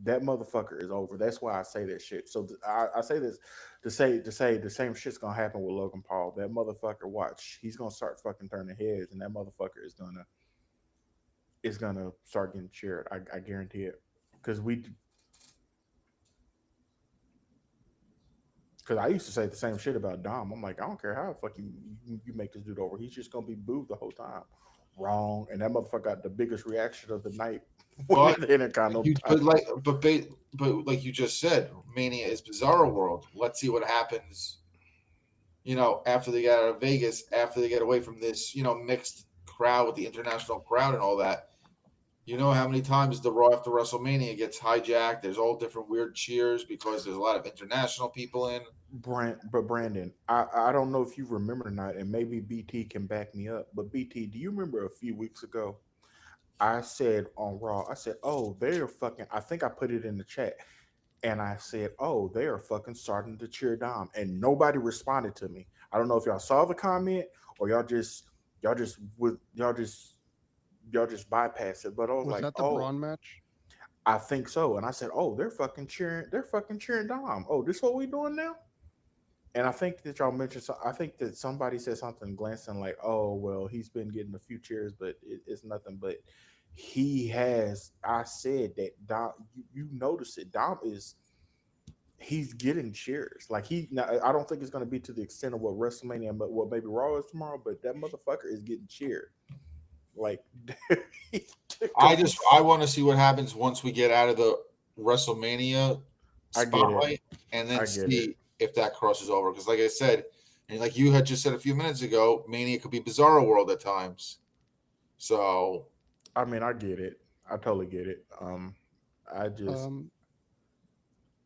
That motherfucker is over. That's why I say that shit. So I say this to say the same shit's gonna happen with Logan Paul. That motherfucker, watch, he's gonna start fucking turning heads, and that motherfucker is gonna start getting cheered. I guarantee it. Because I used to say the same shit about Dom. I'm like, I don't care how the fuck you make this dude over. He's just gonna be booed the whole time. Wrong. And that motherfucker got the biggest reaction of the night winning But the Intercontinental you, but title. like, but like you just said, Mania is Bizarro World. Let's see what happens. After they get out of Vegas, after they get away from this, mixed crowd with the international crowd and all that. You know how many times the Raw after WrestleMania gets hijacked? There's all different weird cheers because there's a lot of international people in. But Brandon, I don't know if you remember or not, and maybe BT can back me up. But BT, do you remember a few weeks ago I said on Raw, I said, oh, they're fucking, I think I put it in the chat. And I said, "Oh, they are fucking starting to cheer Dom," and nobody responded to me. I don't know if y'all saw the comment or y'all just with y'all just bypassed it. But I was Was like, that the "Oh, Braun match? I think so." And I said, "Oh, they're fucking cheering Dom. Oh, this what we doing now?" And I think that y'all mentioned. I think that somebody said something glancing like, "Oh, well, he's been getting a few cheers, but it's nothing but." he has. I said that Dom. You notice it. Dom is he's getting cheers. Like he, now, I don't think it's going to be to the extent of what WrestleMania, but what maybe Raw is tomorrow. But that motherfucker is getting cheered. Like, I want to see what happens once we get out of the WrestleMania I get it. spotlight, and then I get it. see if that crosses over. Because, like I said, and like you had just said a few minutes ago, Mania could be Bizarro World at times. So I mean, I get it. I totally get it. I just Um,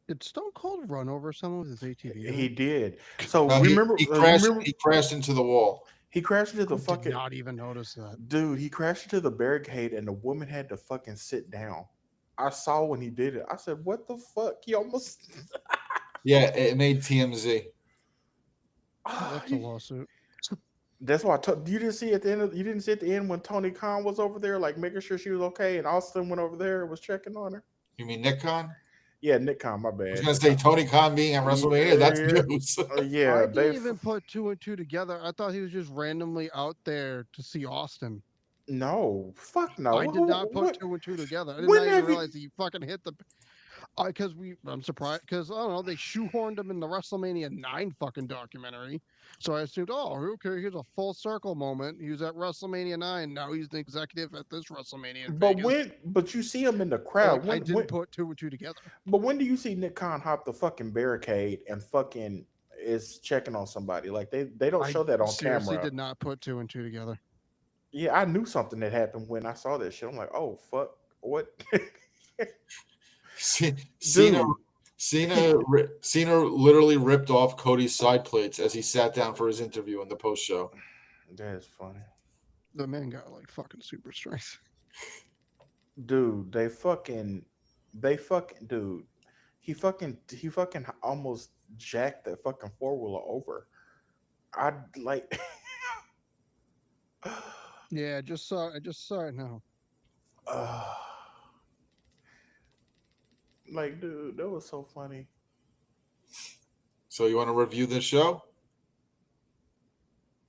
did Stone Cold run over someone with his ATV he there? did. So no, remember, you remember he crashed into the wall. he crashed into the I did fucking not even notice that. dude. He crashed into the barricade, and the woman had to fucking sit down. I saw when he did it. I said, "What the fuck?" He almost. Yeah, it made TMZ. That's a lawsuit. That's why I told you didn't see at the end. You didn't see at the end when Tony Khan was over there, like making sure she was okay, and Austin went over there and was checking on her. You mean Nick Khan? Yeah, Nick Khan, my I was bad. gonna say Tony Khan being at WrestleMania. That's Yeah, news. yeah, I they didn't even put two and two together. I thought he was just randomly out there to see Austin. no, fuck no. I did not put What? two and two together. I did When not even have you? realize he fucking hit the. Because I'm surprised because I don't know they shoehorned him in the WrestleMania 9 fucking documentary, so I assumed okay here's a full circle moment. He was at WrestleMania 9. Now he's the executive at this WrestleMania in But Vegas. when? But you see him in the Like crowd. I When? didn't put two and two together. But when do you see Nick Khan hop the fucking barricade and fucking is checking on somebody? Like they don't I show that on seriously camera. did not put two and two together. Yeah, I knew something that happened when I saw that shit. I'm like, oh fuck, what, Cena, dude? Cena literally ripped off Cody's side plates as he sat down for his interview in the post show. That is funny, The man got like fucking super strength. dude. Dude. He fucking almost jacked that fucking four wheeler over. I like, Yeah, I just saw it now. uh, like, dude, that was so funny. So you want to review this show?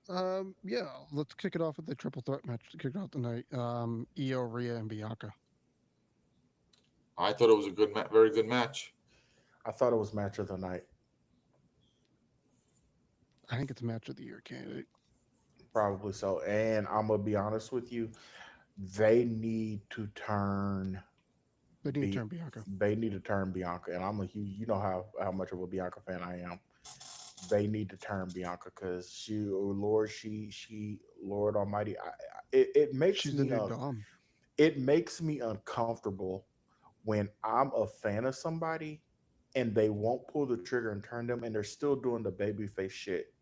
Yeah, let's kick it off with the triple threat match to kick off the night. Io, Rhea, and Bianca. I thought it was a very good match. I thought it was match of the night, I think it's match of the year candidate. probably so. And I'm gonna be honest with you, they need to turn They need to be turn Bianca. they need to turn Bianca, and I'm a huge, you know how much of a Bianca fan I am. They need to turn Bianca because oh Lord, Lord Almighty, it makes She's the me new Dom. it makes me uncomfortable when I'm a fan of somebody and they won't pull the trigger and turn them, and they're still doing the babyface shit,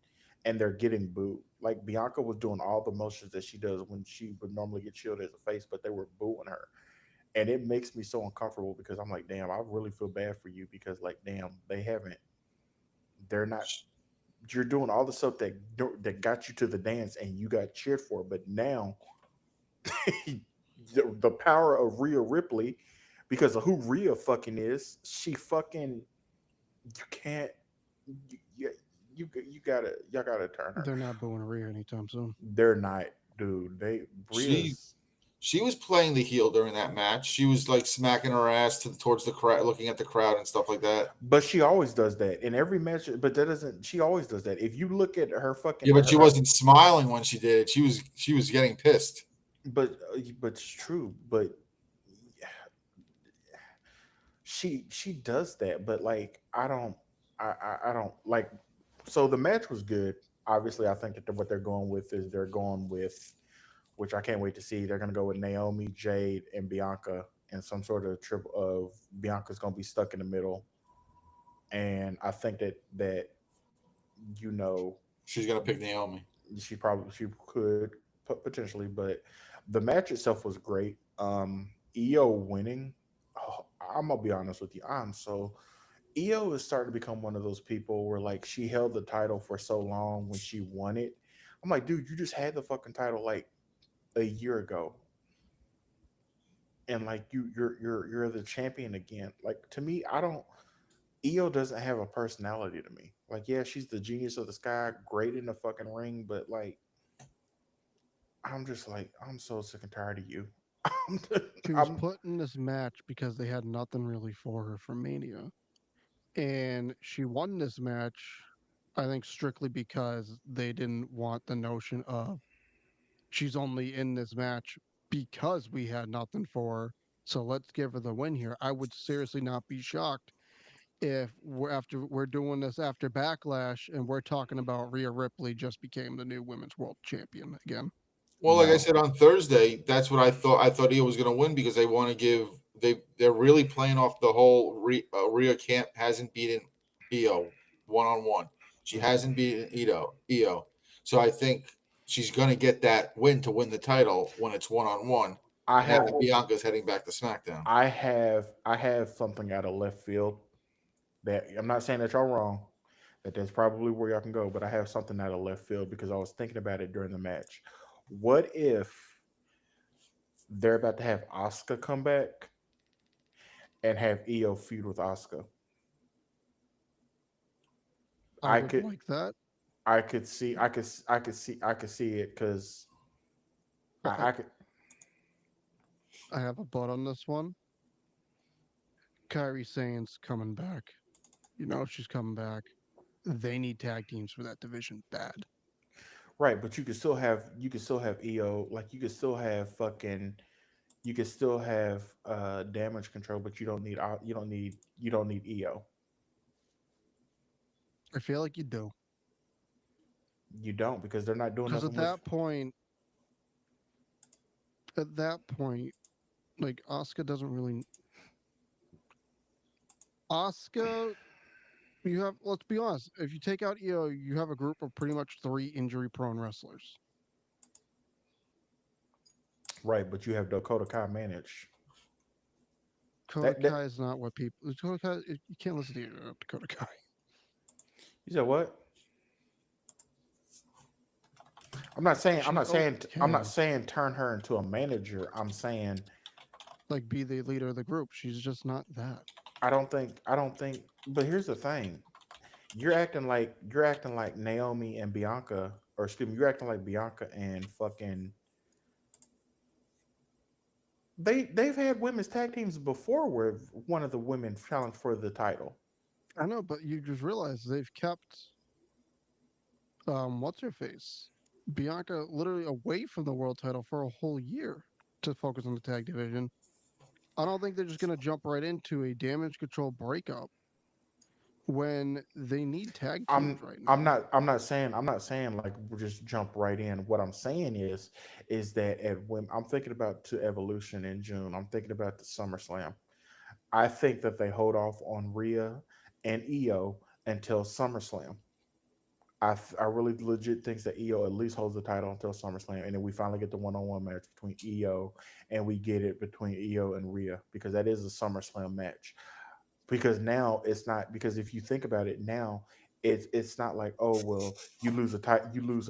and they're getting booed. Like Bianca was doing all the motions that she does when she would normally get shielded as a face, but they were booing her, and it makes me so uncomfortable because I'm like, damn, I really feel bad for you because like, damn, they're not. You're doing all the stuff that got you to the dance and you got cheered for, but now the power of Rhea Ripley, because of who Rhea fucking is, she fucking you can't you y'all gotta turn her. They're not booing Rhea anytime soon. They're not, dude. They She Rhea's, she was playing the heel during that match. She was like smacking her ass towards the crowd, looking at the crowd and stuff like that. but she always does that in every match. But that doesn't. She always does that. If you look at her fucking Yeah, but she her, wasn't smiling when she did it. She was getting pissed. but it's true. But she does that. But like I don't like. So the match was good. Obviously, I think that what they're going with is they're going with, which I can't wait to see. They're going to go with Naomi, Jade, and Bianca in some sort of trip of Bianca's going to be stuck in the middle, and I think that you know She's gonna pick Naomi. she could potentially, but the match itself was great. Io winning. Oh, I'm gonna be honest with you. Io is starting to become one of those people where like she held the title for so long when she won it. I'm like, dude, you just had the fucking title like a year ago, and like you're the champion again. Like to me, I don't. Io doesn't have a personality to me. Like, yeah, she's the genius of the sky, great in the fucking ring, but like, I'm just like, I'm so sick and tired of you. She was I'm put in this match because they had nothing really for her for Mania. And she won this match, I think, strictly because they didn't want the notion of she's only in this match because we had nothing for her. So let's give her the win here. I would seriously not be shocked if we're doing this after Backlash and we're talking about Rhea Ripley just became the new women's world champion again. Well, like I no. said on Thursday, that's what I thought. I thought Io was going to win because they want to give they're really playing off the whole Rhea can't hasn't beaten Io 1-on-1. She hasn't beaten Io. So I think she's going to get that win to win the title when it's 1-on-1. I Now have that Bianca's heading back to SmackDown. I have something out of left field that I'm not saying that y'all wrong. That that's probably where y'all can go, but I have something out of left field because I was thinking about it during the match. What if they're about to have Asuka come back and have Io feud with Asuka? I I would could like that. I could see I could see it because But I could. I have a butt on this one. Kyrie Sane's coming back. You know she's coming back. They need tag teams for that division bad. Right, but you could still have EO, like you could still have damage control, but you don't need EO. I feel like you do. You don't, because they're not doing Because nothing with. at that point, like Asuka doesn't really. Asuka, you have. Let's be honest. If you take out EO, you have a group of pretty much three injury-prone wrestlers. Right, but you have Dakota Kai manage. Dakota That Kai is not what people. Dakota Kai, you can't listen to Dakota Kai. You said what? I'm not saying I'm She's not saying I'm not okay. saying turn her into a manager. I'm saying Like be the leader of the group. She's just not that. I don't think but here's the thing. You're acting like Naomi and Bianca, or excuse me, you're acting like Bianca and fucking they've had women's tag teams before where one of the women challenged for the title. I know, but you just realize they've kept what's her face? Bianca literally away from the world title for a whole year to focus on the tag division. I don't think they're just gonna jump right into a damage control breakup when they need tag teams I'm right I'm now. not I'm not saying like we'll just jump right in. What I'm saying is that when I'm thinking about to Evolution in June, I'm thinking about the SummerSlam. I think that they hold off on Rhea and Io until SummerSlam. I really legit think that Io at least holds the title until SummerSlam, and then we finally get the one-on-one match between Io, and we get it between Io and Rhea, because that is a SummerSlam match. Because now it's not, because if you think about it now, it's not like, oh well, you lose a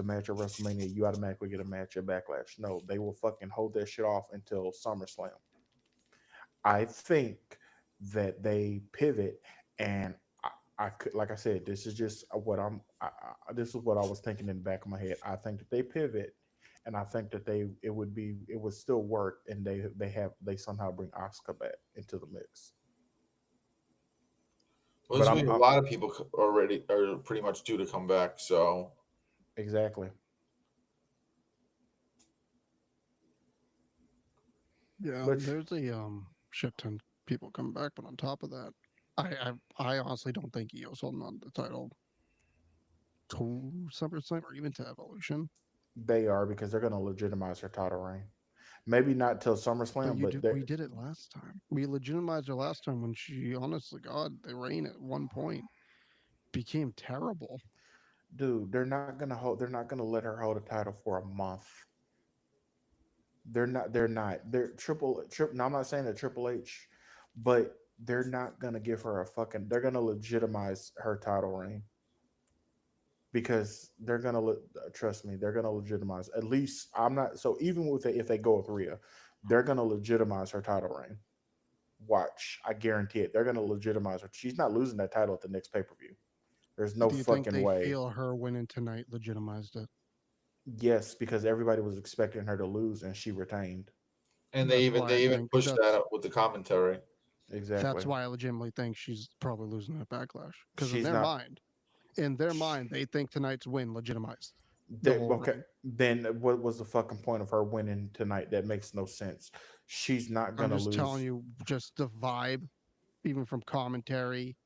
match at WrestleMania, you automatically get a match at Backlash. No, they will fucking hold that shit off until SummerSlam. I think that they pivot, and I could, like I said, this is just what this is what I was thinking in the back of my head. I think that they pivot, and I think that it would still work, and they somehow bring Oscar back into the mix. Well, But this I'm, week a I'm lot of people already are pretty much due to come back. So exactly. Yeah, But there's a shit ton of people coming back, but on top of that, I honestly don't think Io's holding on to the title to SummerSlam or even to Evolution. they are, because they're going to legitimize her title reign. Maybe not till But SummerSlam, but we did it last time. We legitimized her last time when she, honestly, God, the reign at one point became terrible. dude, they're not gonna let her hold a title for a month. They're triple. No, I'm not saying that Triple H, but they're not gonna give her a fucking. They're gonna legitimize her title reign, because trust me, they're gonna legitimize. At least I'm not. So even with if they go with Rhea, they're gonna legitimize her title reign. Watch, I guarantee it. They're gonna legitimize her. She's not losing that title at the next pay-per-view. There's no Do you think fucking they way. feel her winning tonight legitimized it? Yes, because everybody was expecting her to lose and she retained. And That's why I they even think pushed that up with the commentary. Exactly. that's why I legitimately think she's probably losing at Backlash because She's not. in their mind, they think tonight's win legitimized the That, whole okay, reign. then what was the fucking point of her winning tonight? That makes no sense. She's not I'm gonna just telling lose. you, just the vibe, even from commentary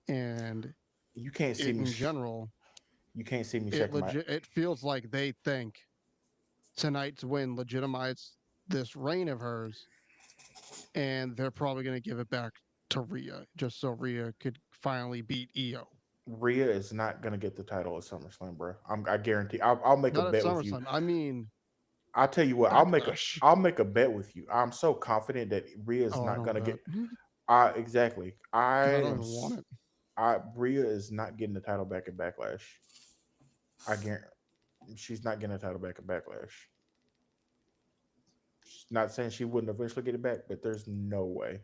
and You can't see it me. in general, You can't see me shaking my. it feels like they think tonight's win legitimized this reign of hers, and they're probably going to give it back to Rhea just so Rhea could finally beat Io. Rhea is not gonna get the title at SummerSlam, bro. I guarantee. I'll make a Not at bet with you. SummerSlam. I mean I'll tell you what. Backlash. I'll make a bet with you. I'm so confident that Rhea is Oh, I not don't gonna get. bet Exactly. because I don't even want it. Rhea is not getting the title back at Backlash. I guarantee she's not getting the title back at Backlash. Not saying she wouldn't eventually get it back, but there's no way.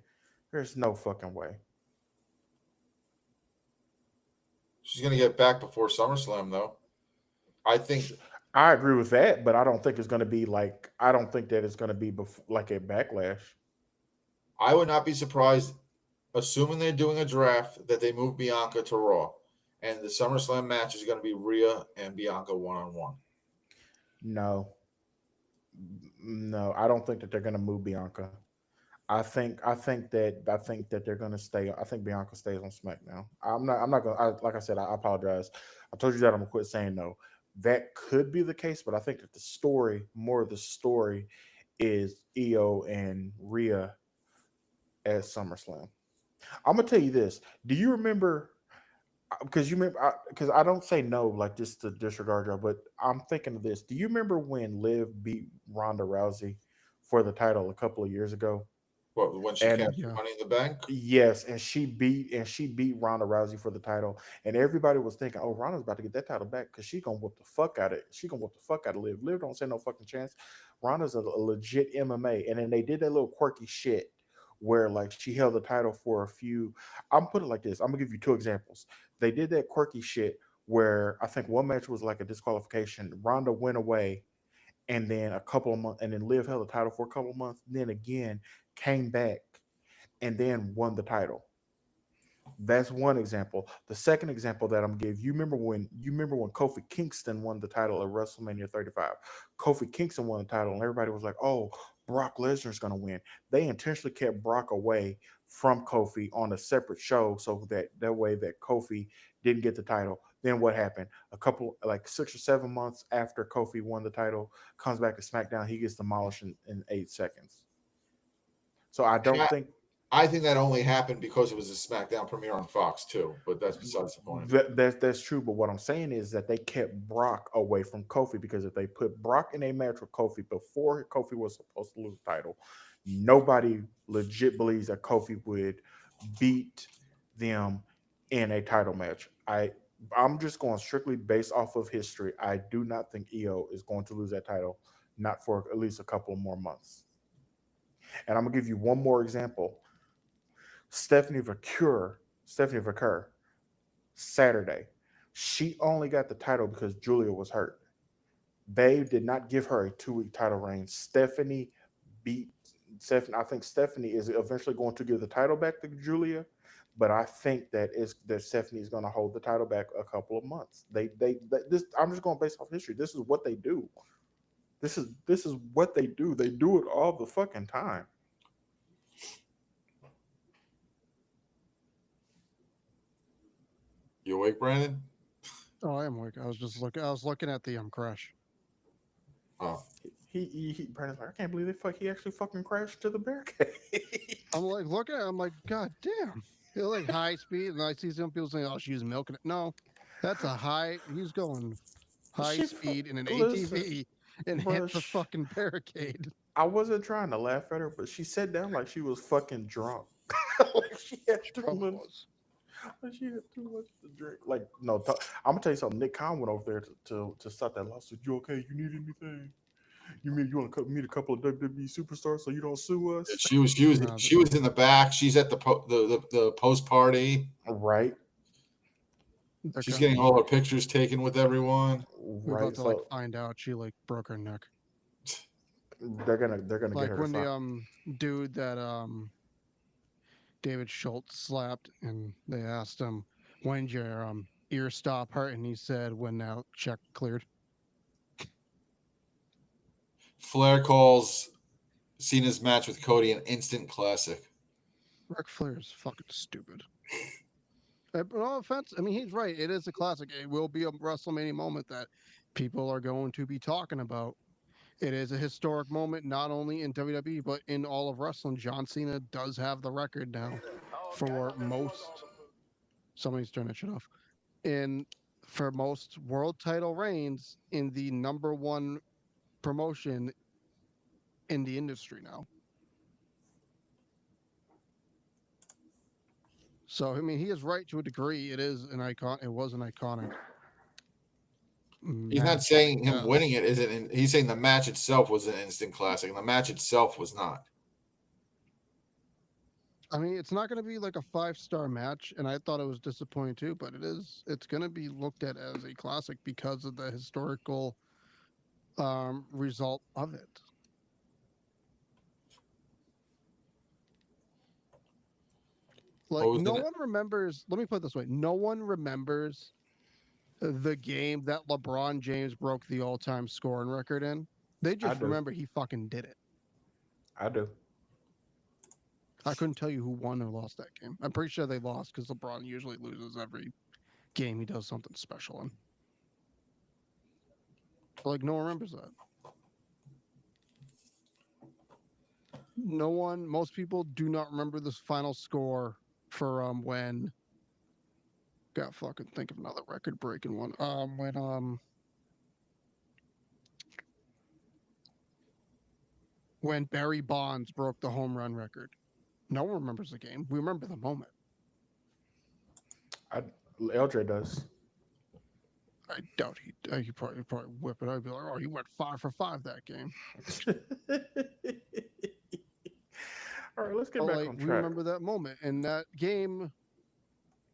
There's no fucking way. She's gonna get back before SummerSlam, though. I think I agree with that, but I don't think it's going to be like. I don't think that it's going to be like a Backlash. I would not be surprised, assuming they're doing a draft, that they move Bianca to Raw, and the SummerSlam match is going to be Rhea and Bianca 1-on-1. No, no, I don't think that they're going to move Bianca. I think that they're gonna stay. I think Bianca stays on SmackDown. I'm not gonna. Like I said, I apologize. I told you that I'm gonna quit saying no. That could be the case, but I think that the story, more of the story, is Io and Rhea at SummerSlam. I'm gonna tell you this. Do you remember? Because you remember, because I don't say no like just to disregard you, but I'm thinking of this. Do you remember when Liv beat Ronda Rousey for the title a couple of years ago? What, when she And cashed Yeah. Money in the Bank? yes, and she beat Ronda Rousey for the title, and everybody was thinking, "Oh, Ronda's about to get that title back because she gonna whoop the fuck out of it. She gonna whoop the fuck out of Liv. Liv don't stand no fucking chance. Ronda's a legit MMA." And then they did that little quirky shit where like she held the title for a few. I'm put it like this. I'm gonna give you two examples. They did that quirky shit where I think one match was like a disqualification. Ronda went away, and then a couple of months, and then Liv held the title for a couple of months. Then again came back and then won the title. That's one example. The second example that I'm gonna give, you remember when Kofi Kingston won the title at WrestleMania 35. Kofi Kingston won the title, and everybody was like, "Oh, Brock Lesnar's gonna win." They intentionally kept Brock away from Kofi on a separate show so that way that Kofi didn't get the title. Then what happened? A couple like 6 or 7 months after Kofi won the title, comes back to SmackDown, he gets demolished in 8 seconds. So I And don't think I think that only happened because it was a SmackDown premiere on Fox too, but that's besides the point. that's true, but what I'm saying is that they kept Brock away from Kofi because if they put Brock in a match with Kofi before Kofi was supposed to lose the title, nobody legit believes that Kofi would beat them in a title match. I'm just going strictly based off of history. I do not think Io is going to lose that title, not for at least a couple more months. And I'm gonna give you one more example. Stephanie Vacur, Stephanie Vacur Saturday. She only got the title because Julia was hurt. They did not give her a 2 week title reign. Beat Stephanie. I think Stephanie is eventually going to give the title back to Julia, but I think that Stephanie is going to hold the title back a couple of months. This. I'm just going based off history. This is what they do. This is what they do. They do it all the fucking time. You awake, Brandon? Oh, I am like I was just looking. I was looking at the crash. Oh, Brandon's like, I can't believe he actually fucking crashed to the barricade. I'm like looking at. It, I'm like, God damn! It's like high speed, and I see some people saying, "Oh, she was milking it." No, that's a high. He's going high speed in an Listen, ATV and hit bro. the fucking barricade. I wasn't trying to laugh at her, but she sat down like she was fucking drunk. Like she had She too probably much. was. Like she had too much to drink. Like no, I'm gonna tell you something. Nick Khan went over there to start that lawsuit. You okay? You need anything? You want to meet a couple of WWE superstars so you don't sue yeah, us? No, she was in the back. She's at the post party. Right, they're She's kind of getting all her pictures taken with everyone. we're about right. to like So find out she like broke her neck. They're gonna get Like her to when sign. the dude that David Schultz slapped, and they asked him, "When'd your ear stop hurt?" And he said, "When now check cleared." Flair calls Cena's match with Cody an instant classic. Ric Flair is fucking stupid. No offense, I mean he's right. It is a classic. It will be a WrestleMania moment that people are going to be talking about. It is a historic moment, not only in WWE but in all of wrestling. John Cena does have the record now for most. Somebody's turning that shit off. In for most world title reigns in the number one promotion in the industry now. So I mean, he is right to a degree. It is an icon. It was an iconic He's not match, I saying him winning guess. it isn't. He's saying the match itself was an instant classic, and the match itself was not. I mean, it's not going to be like a 5-star match, and I thought it was disappointing too. But it is. It's going to be looked at as a classic because of the historical result of it. What Like was no in it? one remembers. Let me put it this way: no one remembers the game that LeBron James broke the all-time scoring record in. They I just do. remember he fucking did it. I do. I couldn't tell you who won or lost that game. I'm pretty sure they lost because LeBron usually loses every game he does something special in. But like no one remembers that. No one. Most people do not remember this final score for when. Got fucking think of another record breaking one. When Barry Bonds broke the home run record. No one remembers the game. We remember the moment. I LJ does. I doubt he probably whip it. I'd be like, oh, he went 5 for 5 that game. All right, let's get But back like on we track. remember that moment and that game.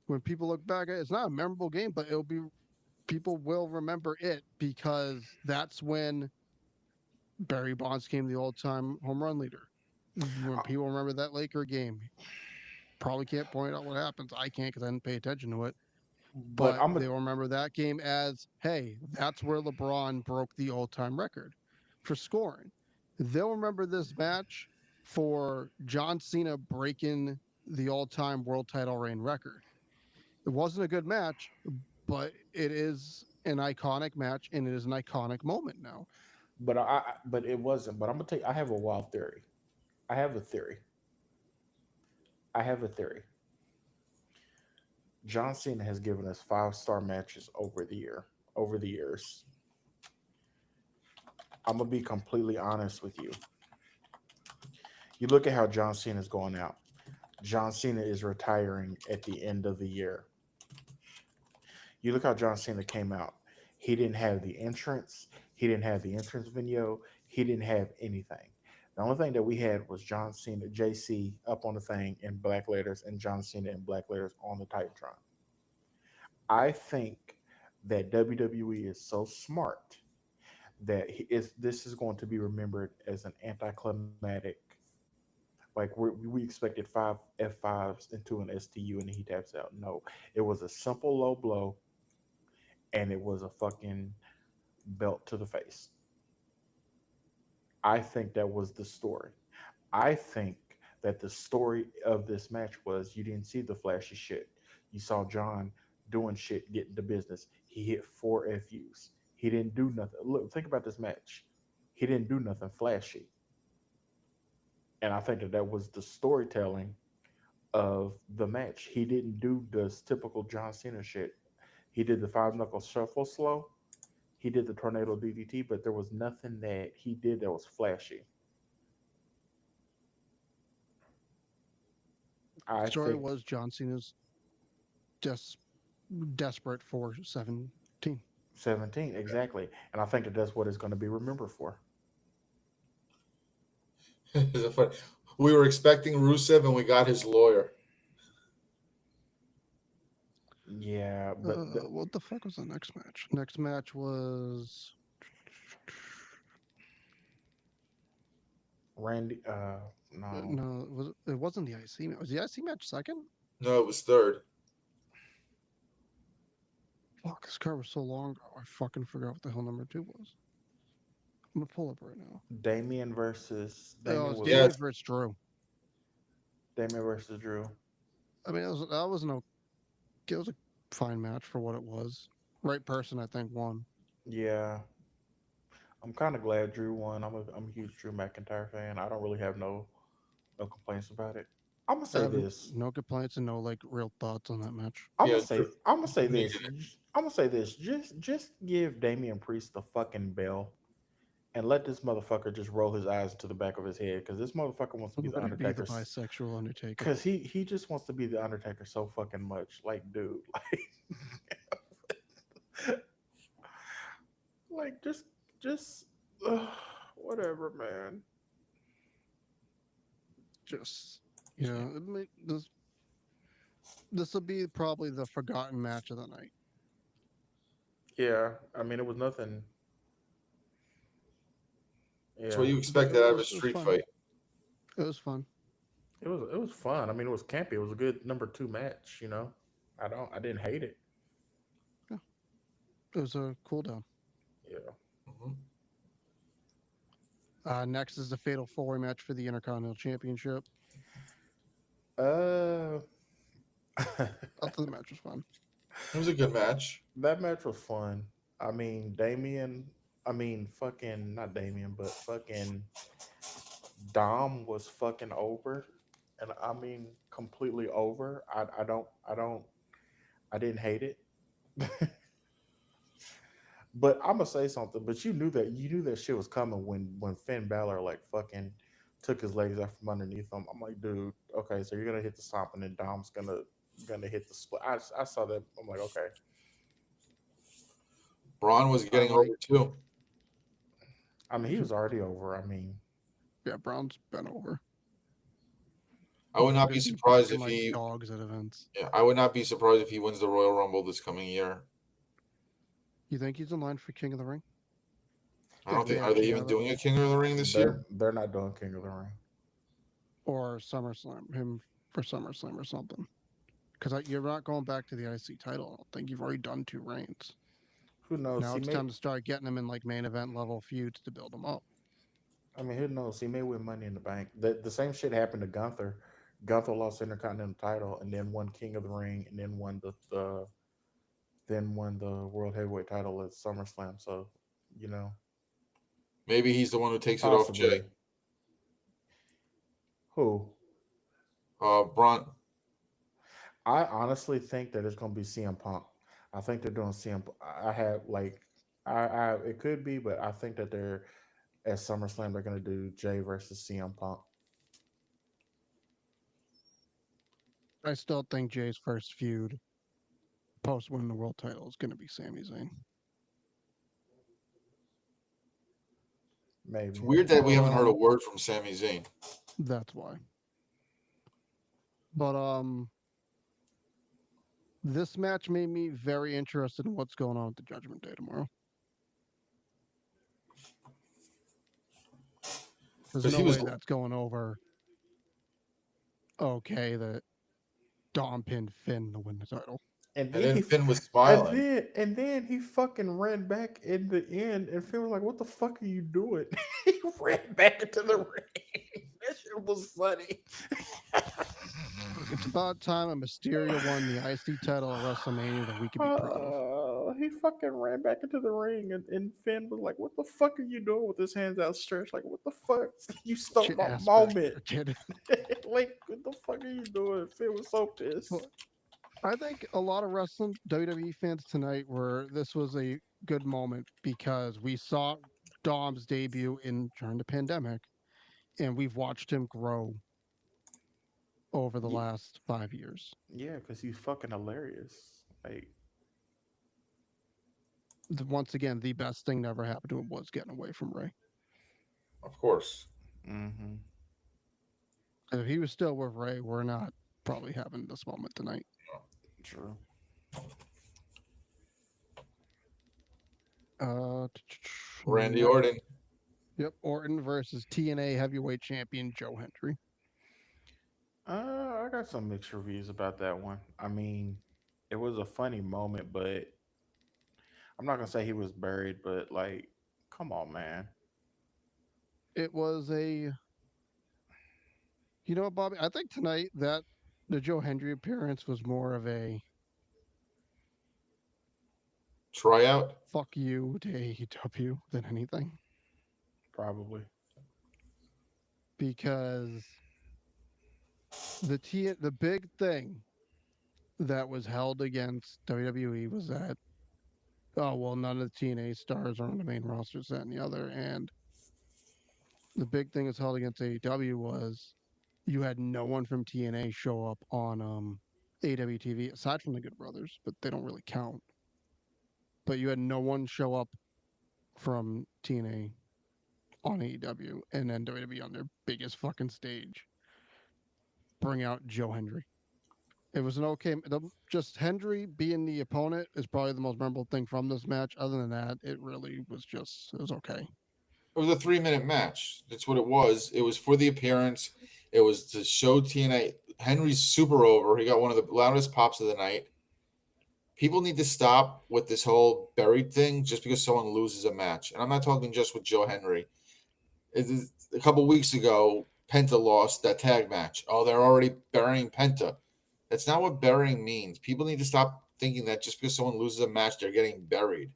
When people look back at it, it's not a memorable game, but it'll be people will remember it because that's when Barry Bonds became the all-time home run leader. When Uh, people remember that Laker game, probably can't point out what happens. I can't because I didn't pay attention to it. But But I'm a they'll remember that game as, hey, that's where LeBron broke the all-time record for scoring. They'll remember this match for John Cena breaking the all-time world title reign record. It wasn't a good match, but it is an iconic match and it is an iconic moment now. but it wasn't. But I'm gonna tell you, I have a wild theory. I have a theory. I have a theory. John Cena has given us 5-star matches over the years. I'm gonna be completely honest with you. You look at how John Cena is going out. John Cena is retiring at the end of the year. You look how John Cena came out. He didn't have the entrance. He didn't have the entrance video. He didn't have anything. The only thing that we had was John Cena, JC up on the thing in black letters, and John Cena in black letters on the Titantron. I think that WWE is so smart that this is going to be remembered as an anticlimactic. Like we expected 5 F5s into an STU and he taps out. No, it was a simple low blow and it was a fucking belt to the face. I think that was the story. I think that the story of this match was you didn't see the flashy shit. You saw John doing shit, getting to business. He hit 4 FUs. He didn't do nothing. Look, think about this match. He didn't do nothing flashy. And I think that that was the storytelling of the match. He didn't do the typical John Cena shit. He did the 5 knuckle shuffle slow. He did the tornado DDT, but there was nothing that he did that was flashy. I Story think was John Cena's des- desperate for 17. 17 exactly, and I think that that's what it's going to be remembered for. We were expecting Rusev, and we got his lawyer. Yeah, but What the fuck was the next match? Next match was Randy. No, No, it wasn't the IC match. Was the IC match second? No, it was third. Fuck, this card was so long ago. I fucking forgot what the hell number two was. I'm gonna pull up right now. Damien versus It Damien was was Damien Yes. versus Drew. Damien versus Drew. I mean, it was a fine match for what it was. Right person, I think, won. Yeah, I'm kind of glad Drew won. I'm a huge Drew McIntyre fan. I don't really have no complaints about it. I'm gonna I say have this. no complaints and no like real thoughts on that match. Yeah, Drew I'm gonna say needed this. it. I'm gonna say this. Just give Damian Priest the fucking bell and let this motherfucker just roll his eyes into the back of his head because this motherfucker wants to be the Let it be the Undertaker. bisexual Undertaker. Because he just wants to be the Undertaker so fucking much. Like, dude, like just whatever, man. Just this will be probably the forgotten match of the night. Yeah, I mean, it was nothing. It's Yeah, what you But expected out of a it was street fun. fight. It was fun. it was fun. I mean, it was campy. It was a good number two match. I didn't hate it. Yeah, it was a cool down. Yeah. Mhm. Next is the Fatal Four Way match for the Intercontinental Championship. Uh, I thought the match was fun. It was a good match. that match was fun. I mean, Damien. I mean, fucking not Damien, but fucking Dom was fucking over, and I mean completely over. I didn't hate it, but I'm gonna say something. But you knew that shit was coming when Finn Balor like fucking took his legs out from underneath him. I'm like, dude, okay, so you're gonna hit the stomp, and then Dom's gonna hit the split. I saw that. I'm like, okay, Braun was I getting like, over too. I mean he was already over. I mean, yeah, Brown's been over. I would not They're be gonna be surprised booking if like he. dogs at events. Yeah, I would not be surprised if he wins the Royal Rumble this coming year. You think he's in line for King of the Ring? I If don't they think. Are they actually even have it, doing a King of the Ring this year? they're not doing King of the Ring. or SummerSlam, him for SummerSlam or something. Because you're not going back to the IC title. I don't think you've already done two reigns. Who knows? Now He it's may. time to start getting them in like main event level feuds to build them up. I mean, who knows? He may win Money in the Bank. The same shit happened to Gunther. Gunther lost the Intercontinental title and then won King of the Ring and then won the World Heavyweight title at SummerSlam. So, you know, Maybe he's the one who takes it off possibly. Jay. Who? Braun. I honestly think that it's going to be CM Punk. I think they're doing CM. I have like, it could be, but I think that they're at SummerSlam they're going to do Jay versus CM Punk. I still think Jay's first feud post winning the world title is going to be Sami Zayn. It's Maybe. weird that we But haven't heard a word from Sami Zayn. that's why. But this match made me very interested in what's going on with the Judgment Day tomorrow. There's Because no he was. way that's going over. Okay, that Dom pinned Finn to win the title. And And then then he Finn was smiling. and then he fucking ran back in the end, and Finn was like, "What the fuck are you doing?" He ran back into the ring. That shit was funny. It's about time a Mysterio won the IC title at WrestleMania that we could be proud of. He fucking ran back into the ring, and Finn was like, "What the fuck are you doing with his hands outstretched? Like, what the fuck? You stole Shit my ass moment! kid. Like, what the fuck are you doing?" Finn was so pissed. Well, I think a lot of wrestling WWE fans tonight were this was a good moment because we saw Dom's debut in during the pandemic, and we've watched him grow over the last 5 years. Yeah, because he's fucking hilarious. Like, Once again, the best thing that ever happened to him was getting away from Ray. Of course. mm-hmm. If he was still with Ray, we're not probably having this moment tonight. True. Randy Next, Orton. Yep, Orton versus TNA Heavyweight Champion Joe Hendry. I got some mixed reviews about that one. I mean, it was a funny moment, but I'm not gonna say he was buried, but like, come on, man. It was a, you know what, Bobby? I think tonight that the Joe Hendry appearance was more of a Tryout. fuck you to AEW than anything, Probably. because the big thing that was held against WWE was that, oh well, none of the TNA stars are on the main roster, this, that, and the other, and the big thing that's held against AEW was you had no one from TNA show up on AWTV aside from the Good Brothers, but they don't really count. But you had no one show up from TNA on AEW, and then WWE on their biggest fucking stage bring out Joe Hendry. It was an okay. Just Hendry being the opponent is probably the most memorable thing from this match. Other than that, it really was just, it was okay. It was a 3 minute match. That's what it was. It was for the appearance. It was to show TNA Henry's super over. He got one of the loudest pops of the night. People need to stop with this whole buried thing just because someone loses a match. And I'm not talking just with Joe Henry. A couple weeks ago, Penta lost that tag match. Oh, they're already burying Penta. That's not what burying means. People need to stop thinking that just because someone loses a match, they're getting buried.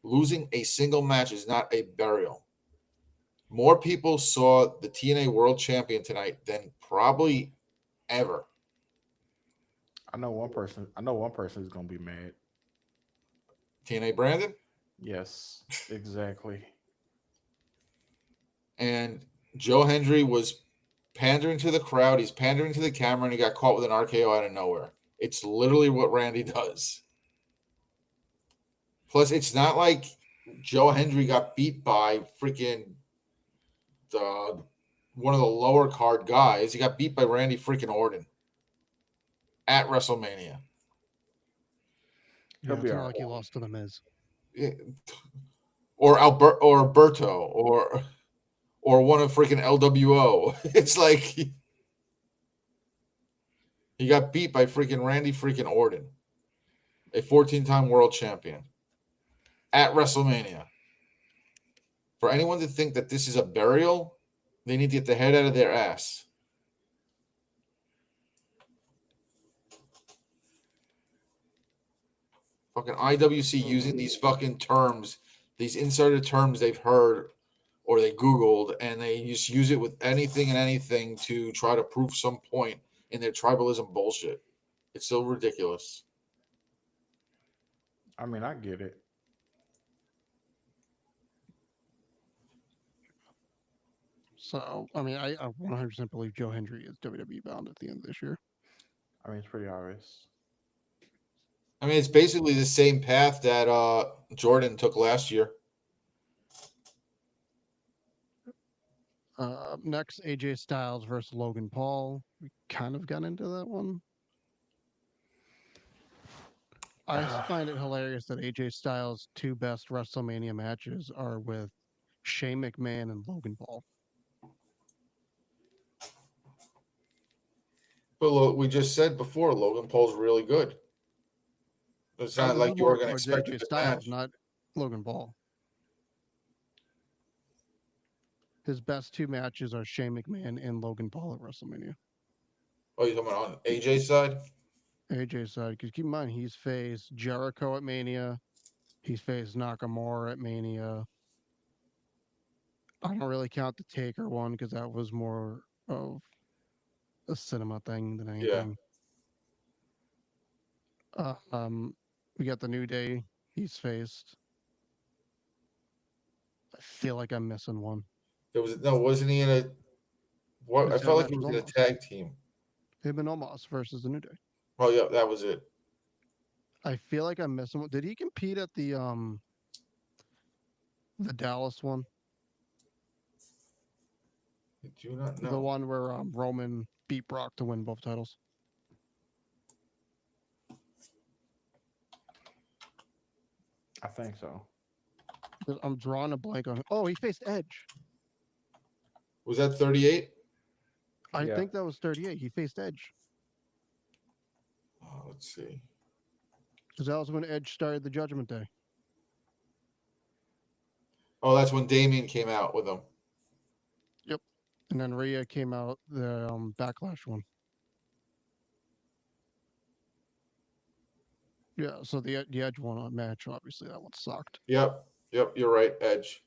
Losing a single match is not a burial. More people saw the TNA World Champion tonight than probably ever. I know one person who's gonna be mad. TNA Brandon. Yes, exactly. And Joe Hendry was pandering to the crowd. He's pandering to the camera, and he got caught with an RKO out of nowhere. It's literally what Randy does. Plus, it's not like Joe Hendry got beat by freaking one of the lower card guys. He got beat by Randy freaking Orton at WrestleMania. He'll Yeah, be it's all not right. like he lost to the Miz. Or or Alberto or one of freaking LWO. It's like he got beat by freaking Randy freaking Orton, a 14-time world champion at WrestleMania. For anyone to think that this is a burial, they need to get the head out of their ass. Fucking IWC using these fucking terms, these inserted terms they've heard or they Googled, and they just use it with anything and anything to try to prove some point in their tribalism bullshit. It's so ridiculous. I mean, I get it. So, I mean, I 100% believe Joe Hendry is WWE bound at the end of this year. I mean, it's pretty obvious. I mean, it's basically the same path that Jordan took last year. Next, AJ Styles versus Logan Paul. We kind of got into that one. I find it hilarious that AJ Styles' two best WrestleMania matches are with Shane McMahon and Logan Paul. But look, we just said before, Logan Paul's really good. It's Oh, not this is like you were more going to towards expect a AJ good Styles, match. not Logan Paul. His best two matches are Shane McMahon and Logan Paul at WrestleMania. Oh, you're talking about on AJ's side? AJ's side, because keep in mind, he's faced Jericho at Mania. He's faced Nakamura at Mania. I don't really count the Taker one because that was more of a cinema thing than Yeah. anything. Uh, um, we got the New Day he's faced. I feel like I'm missing one. There was no, wasn't he in a what? I His felt like match he with was in a Omos. tag team. Him and Omos versus the New Day. Oh yeah, that was it. I feel like I'm missing one. Did he compete at the Dallas one? I do not The know. one where Roman beat Brock to win both titles? I think so. I'm drawing a blank on. Oh, he faced Edge. Was that 38? I Yeah. think that was 38. He faced Edge Oh, let's see. because that was when Edge started the Judgment Day. Oh, that's when Damien came out with him. Yep. And then Rhea came out the Backlash one. Yeah. So the Edge one match, obviously that one sucked. Yep. Yep. You're right. Edge.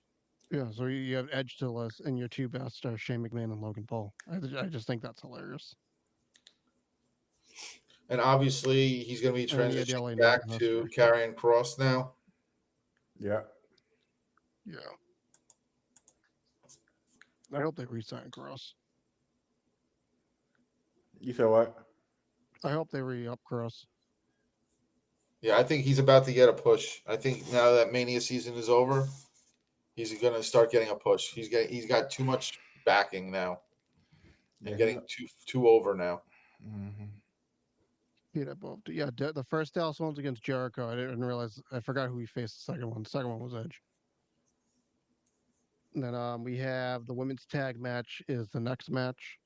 Yeah. So you have Edge to list, and your two best are Shane McMahon and Logan Paul. I just think that's hilarious. And obviously, he's going to be And then you had the transitioning LA Knight back and that's to right. carrying Cross now. Yeah. Yeah. I hope they re-sign Cross. You said what? I hope they re-up Cross. Yeah, I think he's about to get a push. I think now that Mania season is over, he's going to start getting a push. He's got too much backing now Yeah. and getting too over now. Mm-hmm. Yeah, both. Yeah, the first Dallas one's against Jericho. I didn't realize. I forgot who he faced the second one. The second one was Edge. And then we have the women's tag match is the next match.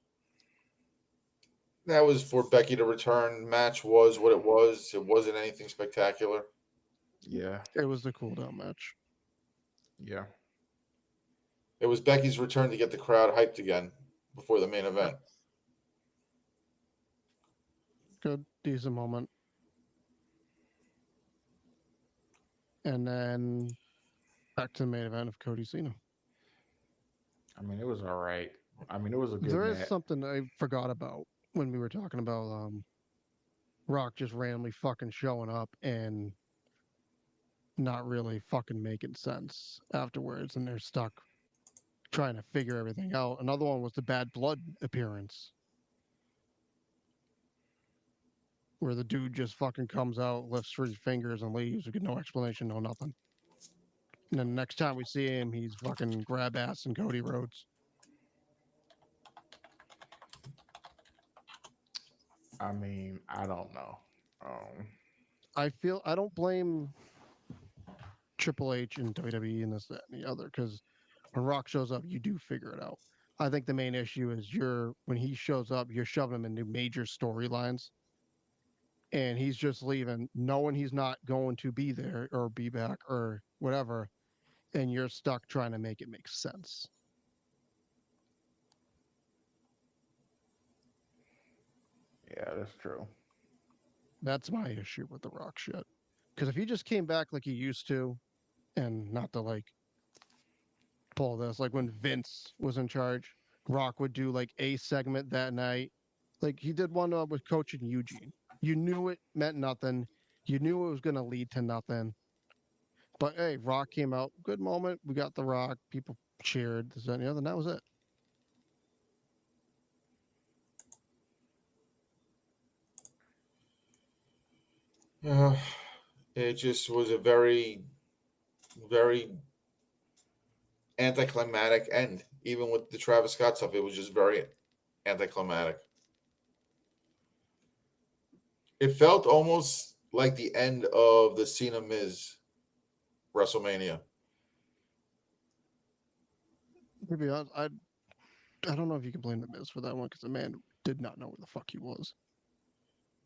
That was for Becky to return. Match was what it was. It wasn't anything spectacular. Yeah. It was the cool down match. Yeah. It was Becky's return to get the crowd hyped again before the main event. Good, decent moment. And then back to the main event of Cody Cena. I mean, it was all right. I mean, it was a good There is match. something I forgot about when we were talking about Rock just randomly fucking showing up and not really fucking making sense afterwards, and they're stuck trying to figure everything out. Another one was the Bad Blood appearance, where the dude just fucking comes out, lifts 3 fingers, and leaves with no explanation, no nothing. And then the next time we see him, he's fucking grab ass and Cody Rhodes. I mean, I don't know. I don't blame Triple H and WWE and this, that, and the other, because when Rock shows up, you do figure it out. I think the main issue is when he shows up, you're shoving him into major storylines, and he's just leaving, knowing he's not going to be there or be back or whatever, and you're stuck trying to make it make sense. Yeah, that's true. That's my issue with the Rock shit. Because if he just came back like he used to, and not to like pull this, like when Vince was in charge, Rock would do like a segment that night. Like he did one with coaching Eugene. You knew it meant nothing. You knew it was going to lead to nothing. But hey, Rock came out. Good moment. We got the Rock. People cheered. This, that, and the other. And that was it. Uh, it just was a very, very anticlimactic end. Even with the Travis Scott stuff, it was just very anticlimactic. It felt almost like the end of the Cena Miz WrestleMania. To be honest, I don't know if you can blame the Miz for that one because the man did not know where the fuck he was.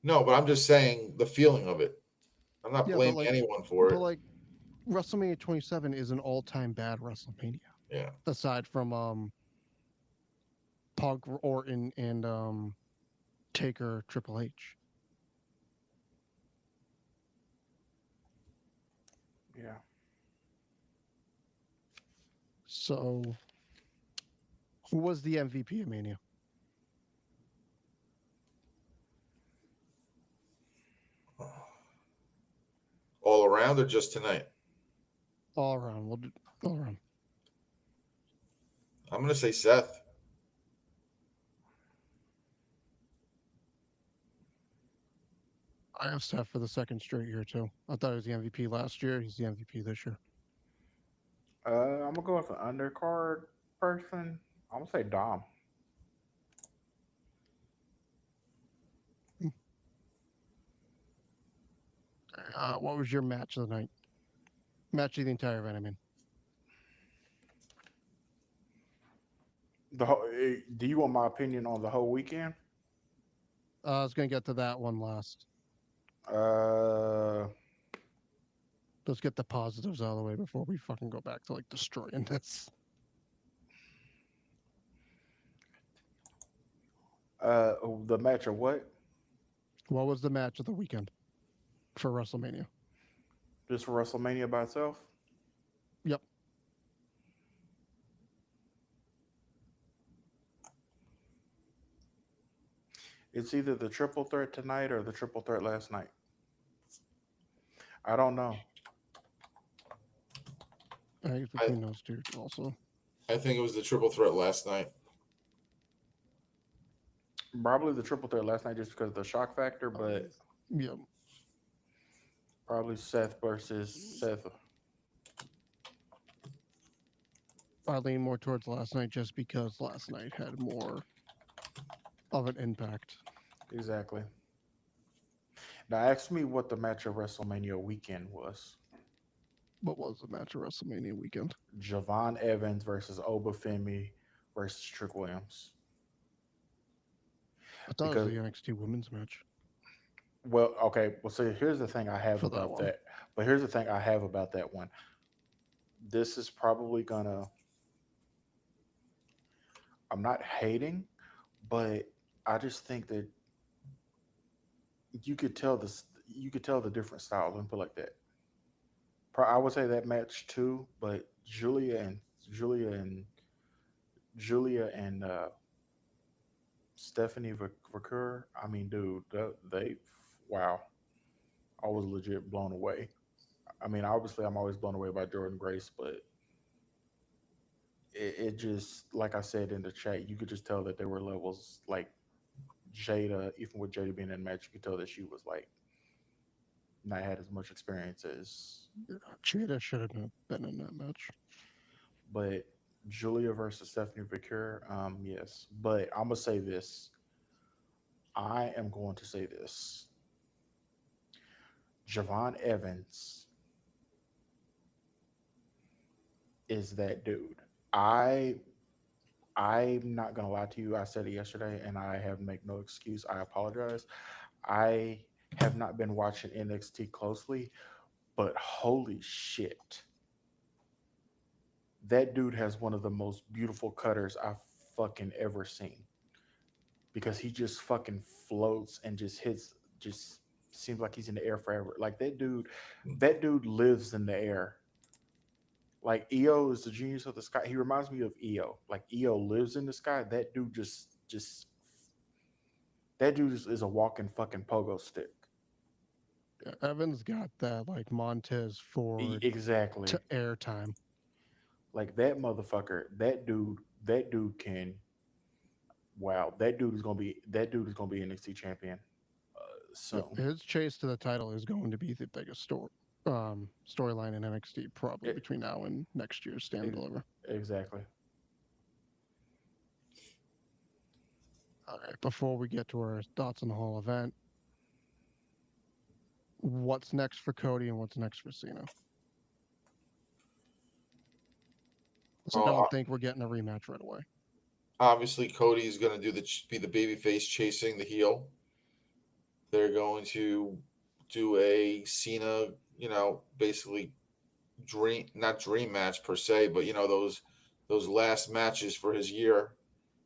No, but I'm just saying the feeling of it. I'm not Yeah, blaming anyone for it. like WrestleMania 27 is an all-time bad WrestleMania. Yeah. Aside from Punk, Orton, and Taker, Triple H. Yeah. So, who was the MVP of Mania? All around or just tonight? All around. We'll do all around. I'm going to say Seth. I have Seth for the second straight year too. I thought he was the MVP last year. He's the MVP this year. I'm gonna go with an undercard person. I'm gonna say Dom. What was your match of the night? Match of the entire event, I mean. Do you want my opinion on the whole weekend? I was gonna get to that one last. Uh, Let's get the positives out of the way before we fucking go back to like destroying this. the match of what? What was the match of the weekend for WrestleMania? Just for WrestleMania by itself? Yep. It's either the triple threat tonight or the triple threat last night. I don't know. I think it's I, between those two also. I think it was the triple threat last night. Probably the triple threat last night just because of the shock factor, but Yep. probably Seth versus Seth. I lean more towards last night just because last night had more of an impact. Exactly. Now, ask me what the match of WrestleMania weekend was. What was the match of WrestleMania weekend? Javon Evans versus Obafemi versus Trick Williams. I thought it was Because, the NXT women's match well, okay, well, see, here's the thing I have for that about one. that. But here's the thing I have about that one. This is probably gonna, I'm not hating, but I just think that you could tell this, you could tell the different styles and put it like that. I would say that match too, but Julia and Julia and Stephanie Vaquer. I mean, dude, they wow, I was legit blown away. I mean, obviously, I'm always blown away by Jordan Grace, but it just, like I said in the chat, you could just tell that there were levels like Jada. Even with Jada being in the match, you could tell that she was like not had as much experience as, Cheetah should have been in that match. but Julia versus Stephanie Vaquer, yes. But I'm gonna say this. I am going to say this. Javon Evans is that dude. I I'm not gonna lie to you. I said it yesterday, and I have make no excuse. I apologize. I have not been watching NXT closely, but holy shit, that dude has one of the most beautiful cutters I've fucking ever seen. Because he just fucking floats and just hits, just seems like he's in the air forever. Like that dude lives in the air. Like EO is the genius of the sky. He reminds me of EO. Like EO lives in the sky. That dude is a walking fucking pogo stick. Yeah, Evans got that like Montez Ford Exactly. to airtime. Like that motherfucker. That dude can. Wow. That dude is gonna be NXT champion Yep. soon. His chase to the title is going to be the biggest storyline in NXT probably It, between now and next year's Stand and it, Deliver. exactly. All right. Before we get to our thoughts on the whole event, what's next for Cody and what's next for Cena? So I Well, don't think we're getting a rematch right away. obviously Cody is going to be the baby face chasing the heel. They're going to do a Cena, basically dream match per se, but those last matches for his year.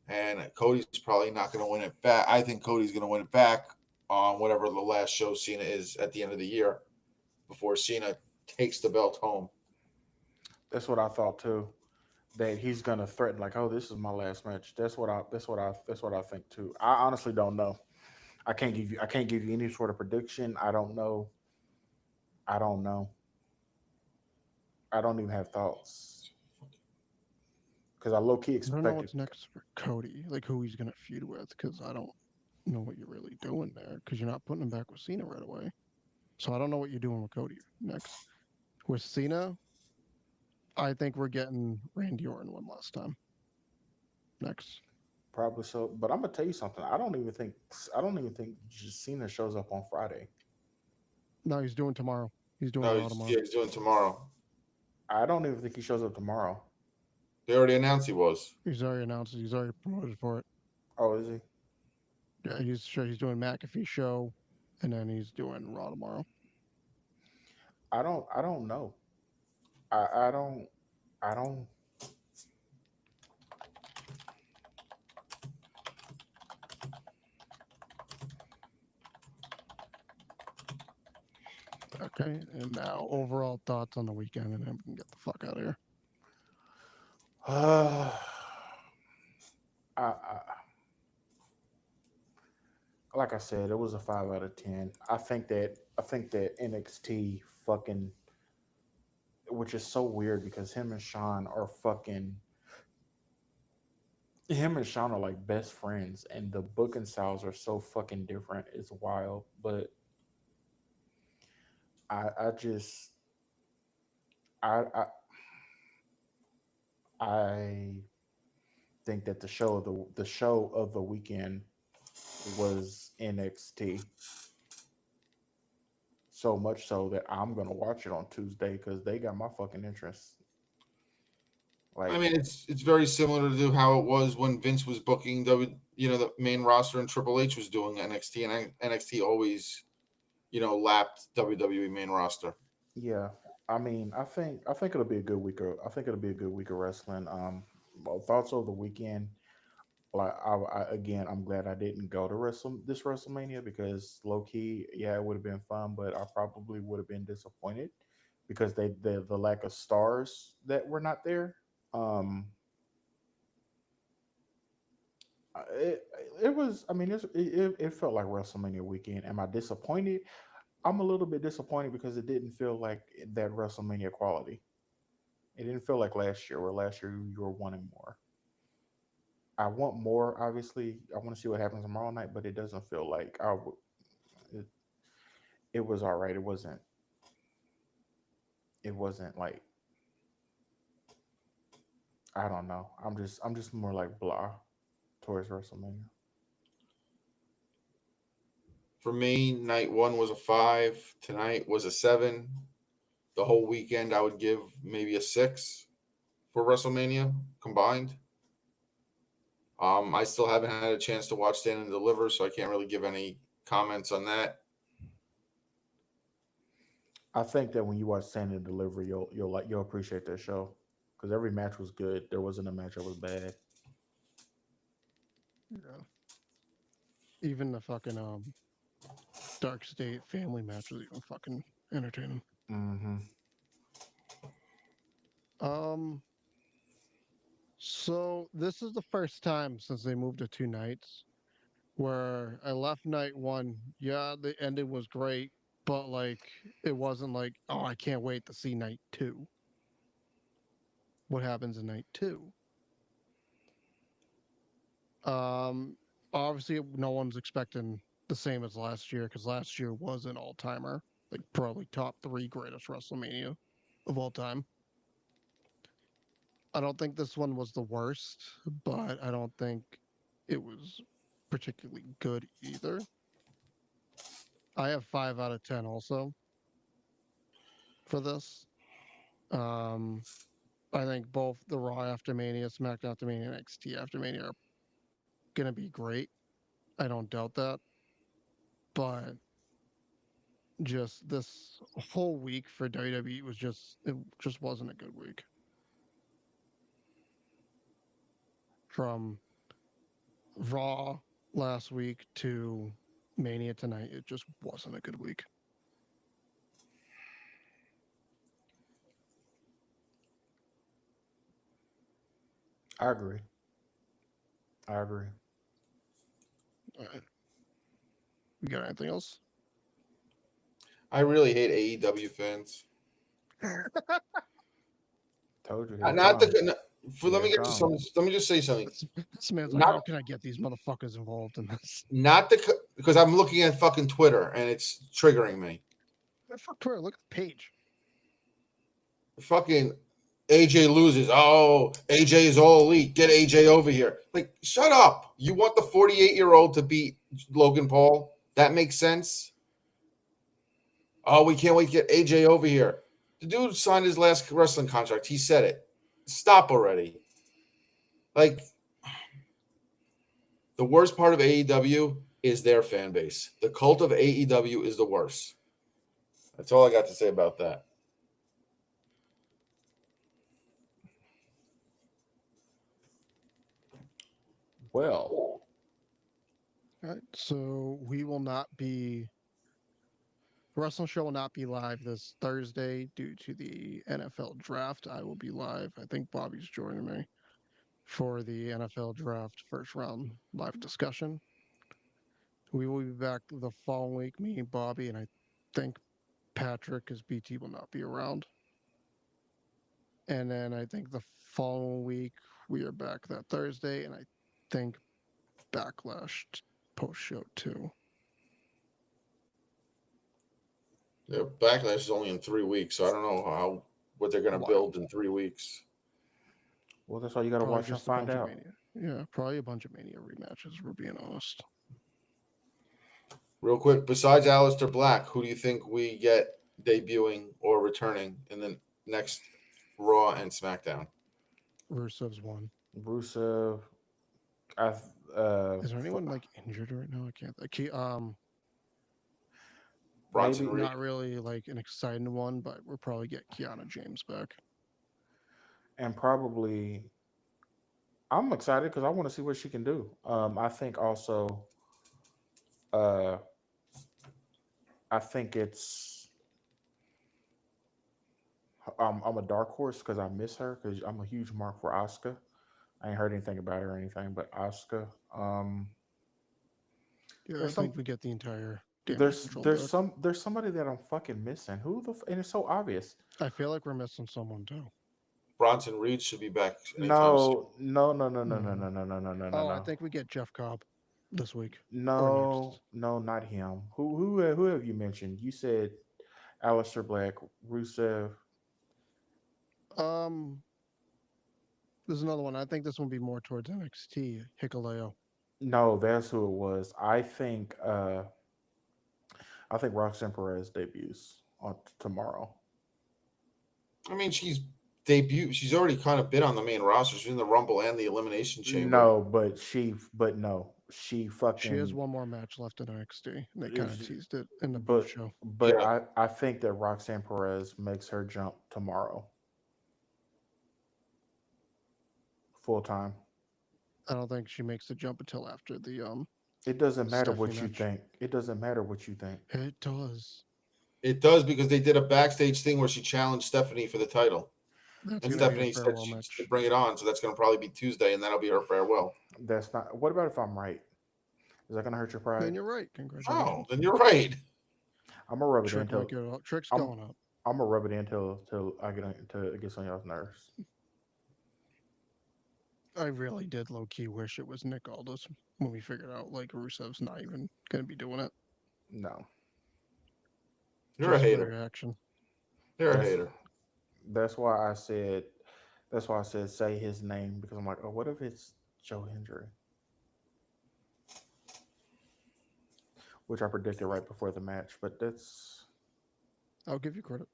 And Cody's probably not going to win it back. I think Cody's going to win it back on whatever the last show Cena is at the end of the year before Cena takes the belt home. That's what I thought too. That he's gonna threaten like, oh, this is my last match. That's what I think too. I honestly don't know. I can't give you any sort of prediction. I don't know. I don't know. I don't even have thoughts because I low key I don't know expected. what's next for Cody, like who he's going to feud with, because I don't know what you're really doing there, because you're not putting him back with Cena right away. So I don't know what you're doing with Cody next. With Cena, I think we're getting Randy Orton one last time next. Probably so, but I'm gonna tell you something. I don't even think Cena shows up on Friday. No, he's doing tomorrow. He's doing No, Raw tomorrow. he's doing tomorrow. I don't even think he shows up tomorrow. They already announced he was. He's already announced it. He's already promoted for it. Oh, is he? Yeah, he's sure he's doing McAfee show, and then he's doing Raw tomorrow. I don't know. I don't. I don't. Okay, and now overall thoughts on the weekend, and then we can get the fuck out of here. I like I said, it was a 5 out of 10. I think that NXT fucking, which is so weird because him and Sean are like best friends, and the booking styles are so fucking different. It's wild, but I just I I think that the show of the weekend was NXT. So much so that I'm gonna watch it on Tuesday because they got my fucking interest. I Like, mean, it's very similar to how it was when Vince was booking the main roster and Triple H was doing NXT, and NXT always lapped WWE main roster. yeah, I mean, I think it'll be a good week. I think it'll be a good week of wrestling. Well, thoughts of the weekend. Like, again, I'm glad I didn't go to this WrestleMania because low key, yeah, it would have been fun, but I probably would have been disappointed because the lack of stars that were not there. Um, it it was. I mean, it felt like WrestleMania weekend. Am I disappointed? I'm a little bit disappointed because it didn't feel like that WrestleMania quality. It didn't feel like last year, where last year you were wanting more. I want more. Obviously, I want to see what happens tomorrow night, but it doesn't feel like it, it was all right. It wasn't. It wasn't like, I don't know. I'm just more like blah towards WrestleMania. For me, night one was a 5. Tonight was a 7. The whole weekend, I would give maybe a 6 for WrestleMania combined. I still haven't had a chance to watch Stand and Deliver, so I can't really give any comments on that. I think that when you watch Stand and Deliver, you'll appreciate that show because every match was good. There wasn't a match that was bad. Yeah. Even the fucking Dark State family match was even fucking entertaining. Hmm. Um, so this is the first time since they moved to 2 nights where I left night one. Yeah, the ending was great, but like it wasn't like, oh, I can't wait to see night two. What happens in night two? Um, Obviously no one's expecting the same as last year because last year was an all timer, like probably top three greatest WrestleMania of all time. I don't think this one was the worst, but I don't think it was particularly good either. I have 5 out of 10 also for this. Um, I think both the Raw after Mania, SmackDown after Mania, and NXT after Mania are gonna be great. I don't doubt that, but just this whole week for WWE was just wasn't a good week. From Raw last week to Mania tonight, it just wasn't a good week. I agree. I agree. All right. You got anything else? I really hate AEW fans. Told you, here it Not come. the no, for Here let me it get to come. some. Let me just say something. This man's like, Not how can I get these motherfuckers involved in this? not the because I'm looking at fucking Twitter and it's triggering me. Fuck Twitter, look at the page. Fucking AJ loses. Oh, AJ is all elite. Get AJ over here. Like, shut up. You want the 48-year-old to beat Logan Paul? That makes sense. Oh, we can't wait to get AJ over here. The dude signed his last wrestling contract. He said it. Stop already. Like the worst part of AEW is their fan base. The cult of AEW is the worst. That's all I got to say about that. Well, All right, so we will not be. The Wrestling Show will not be live this Thursday due to the NFL draft. I will be live. I think Bobby's joining me for the NFL draft first round live discussion. We will be back the following week, me and Bobby, and I think Patrick, because BT will not be around. And then I think the following week we are back that Thursday, and I think Backlash post show too. Their backlash is only in 3 weeks, so I don't know what they're going to build in 3 weeks. well, that's all you got to Probably watch and just a find bunch of out. Mania. Yeah, probably a bunch of Mania rematches. We're being honest. Real quick, besides Aleister Black, who do you think we get debuting or returning in the next Raw and SmackDown? Rusev's one. Rusev, I Is there anyone like injured right now? I can't. Bronson maybe Reed. Not really like an exciting one, but we'll probably get Kiana James back. and probably I'm excited because I want to see what she can do. I think also, uh, I think it's I'm a dark horse because I miss her because I'm a huge mark for Asuka. I ain't heard anything about her or anything, but Asuka. Yeah, I There's some think we get the entire damage control back. there's somebody that I'm fucking missing. And it's so obvious. I feel like we're missing someone too. Bronson Reed should be back anytime soon. No. I think we get Jeff Cobb this week or No, next. no, not him. Who have you mentioned? You said Aleister Black, Rusev. Um, there's another one. I think this one will be more towards NXT. Hikuleo. No, that's who it was. I think Roxanne Perez debuts on tomorrow. I mean, she's already kind of been on the main roster. She's in the Rumble and the Elimination Chamber. No, she She has fucking. one more match left in NXT. And they kind of teased it in the booth But show. Yeah. I think that Roxanne Perez makes her jump tomorrow, full time. I don't think she makes the jump until after the It doesn't matter Stephanie what you match. think. It doesn't matter what you think. It does. It does because they did a backstage thing where she challenged Stephanie for the title. That's And going to be her Stephanie said farewell she'd match. bring it on. So that's going to probably be Tuesday, and that'll be her farewell. That's not. What about if I'm right? Is that gonna hurt your pride? Then you're right. Oh, Congratulations. then you're right. I'm gonna rub it in Trick might until get up. Trick's I'm going up. I'm gonna rub it in until I get until it gets on y'all's nerves. I really did low key wish it was Nick Aldis when we figured out like Rusev's not even going to be doing it. No, You're a Just for the hater. reaction. You're a that's hater. that's why I said say his name because I'm like, oh, what if it's Joe Hendry, which I predicted right before the match, but that's I'll give you credit.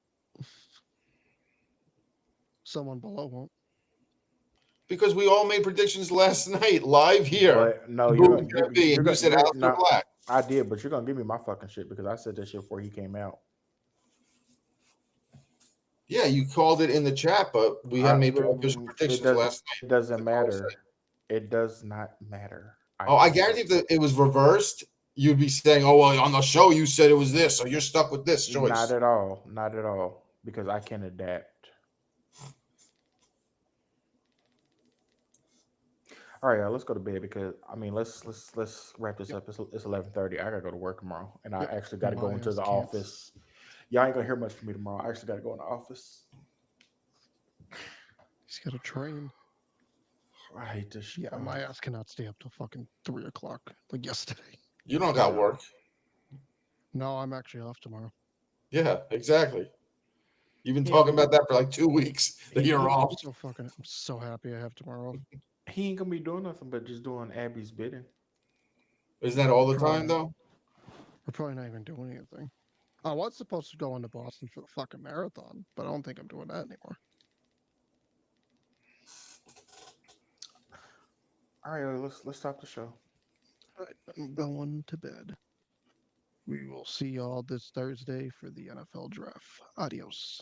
Someone below won't. Because we all made predictions last night live here. but no, Who was going to be? And you said you're Aleister not. Black. I did, but you're gonna give me my fucking shit because I said that shit before he came out. Yeah, you called it in the chat, but we had made official predictions last night. It doesn't matter. It does not matter. I guarantee if it was reversed, you'd be saying, "Oh well, on the show you said it was this, so you're stuck with this choice." Not at all. Not at all. Because I can adapt. All right, y'all, let's go to bed because I mean let's wrap this up. It's 11:30. I gotta go to work tomorrow, and I Yep, actually gotta go my into ass the can't. office. Y'all ain't gonna hear much from me tomorrow. I actually gotta go in the office. He's got a train. I hate this shit. Yeah, my ass cannot stay up till fucking 3 o'clock like yesterday. You don't got work. No, I'm actually off tomorrow. Yeah, exactly. You've been Yeah, talking but- about that for like 2 weeks that you're off. I'm so happy I have tomorrow off. He ain't gonna be doing nothing but just doing Abby's bidding. Isn't that all the Probably time not. though? We're probably not even doing anything. I was supposed to go into Boston for the fucking marathon, but I don't think I'm doing that anymore. All right, let's stop the show. All right, I'm going to bed. We will see y'all this Thursday for the NFL draft. Adios.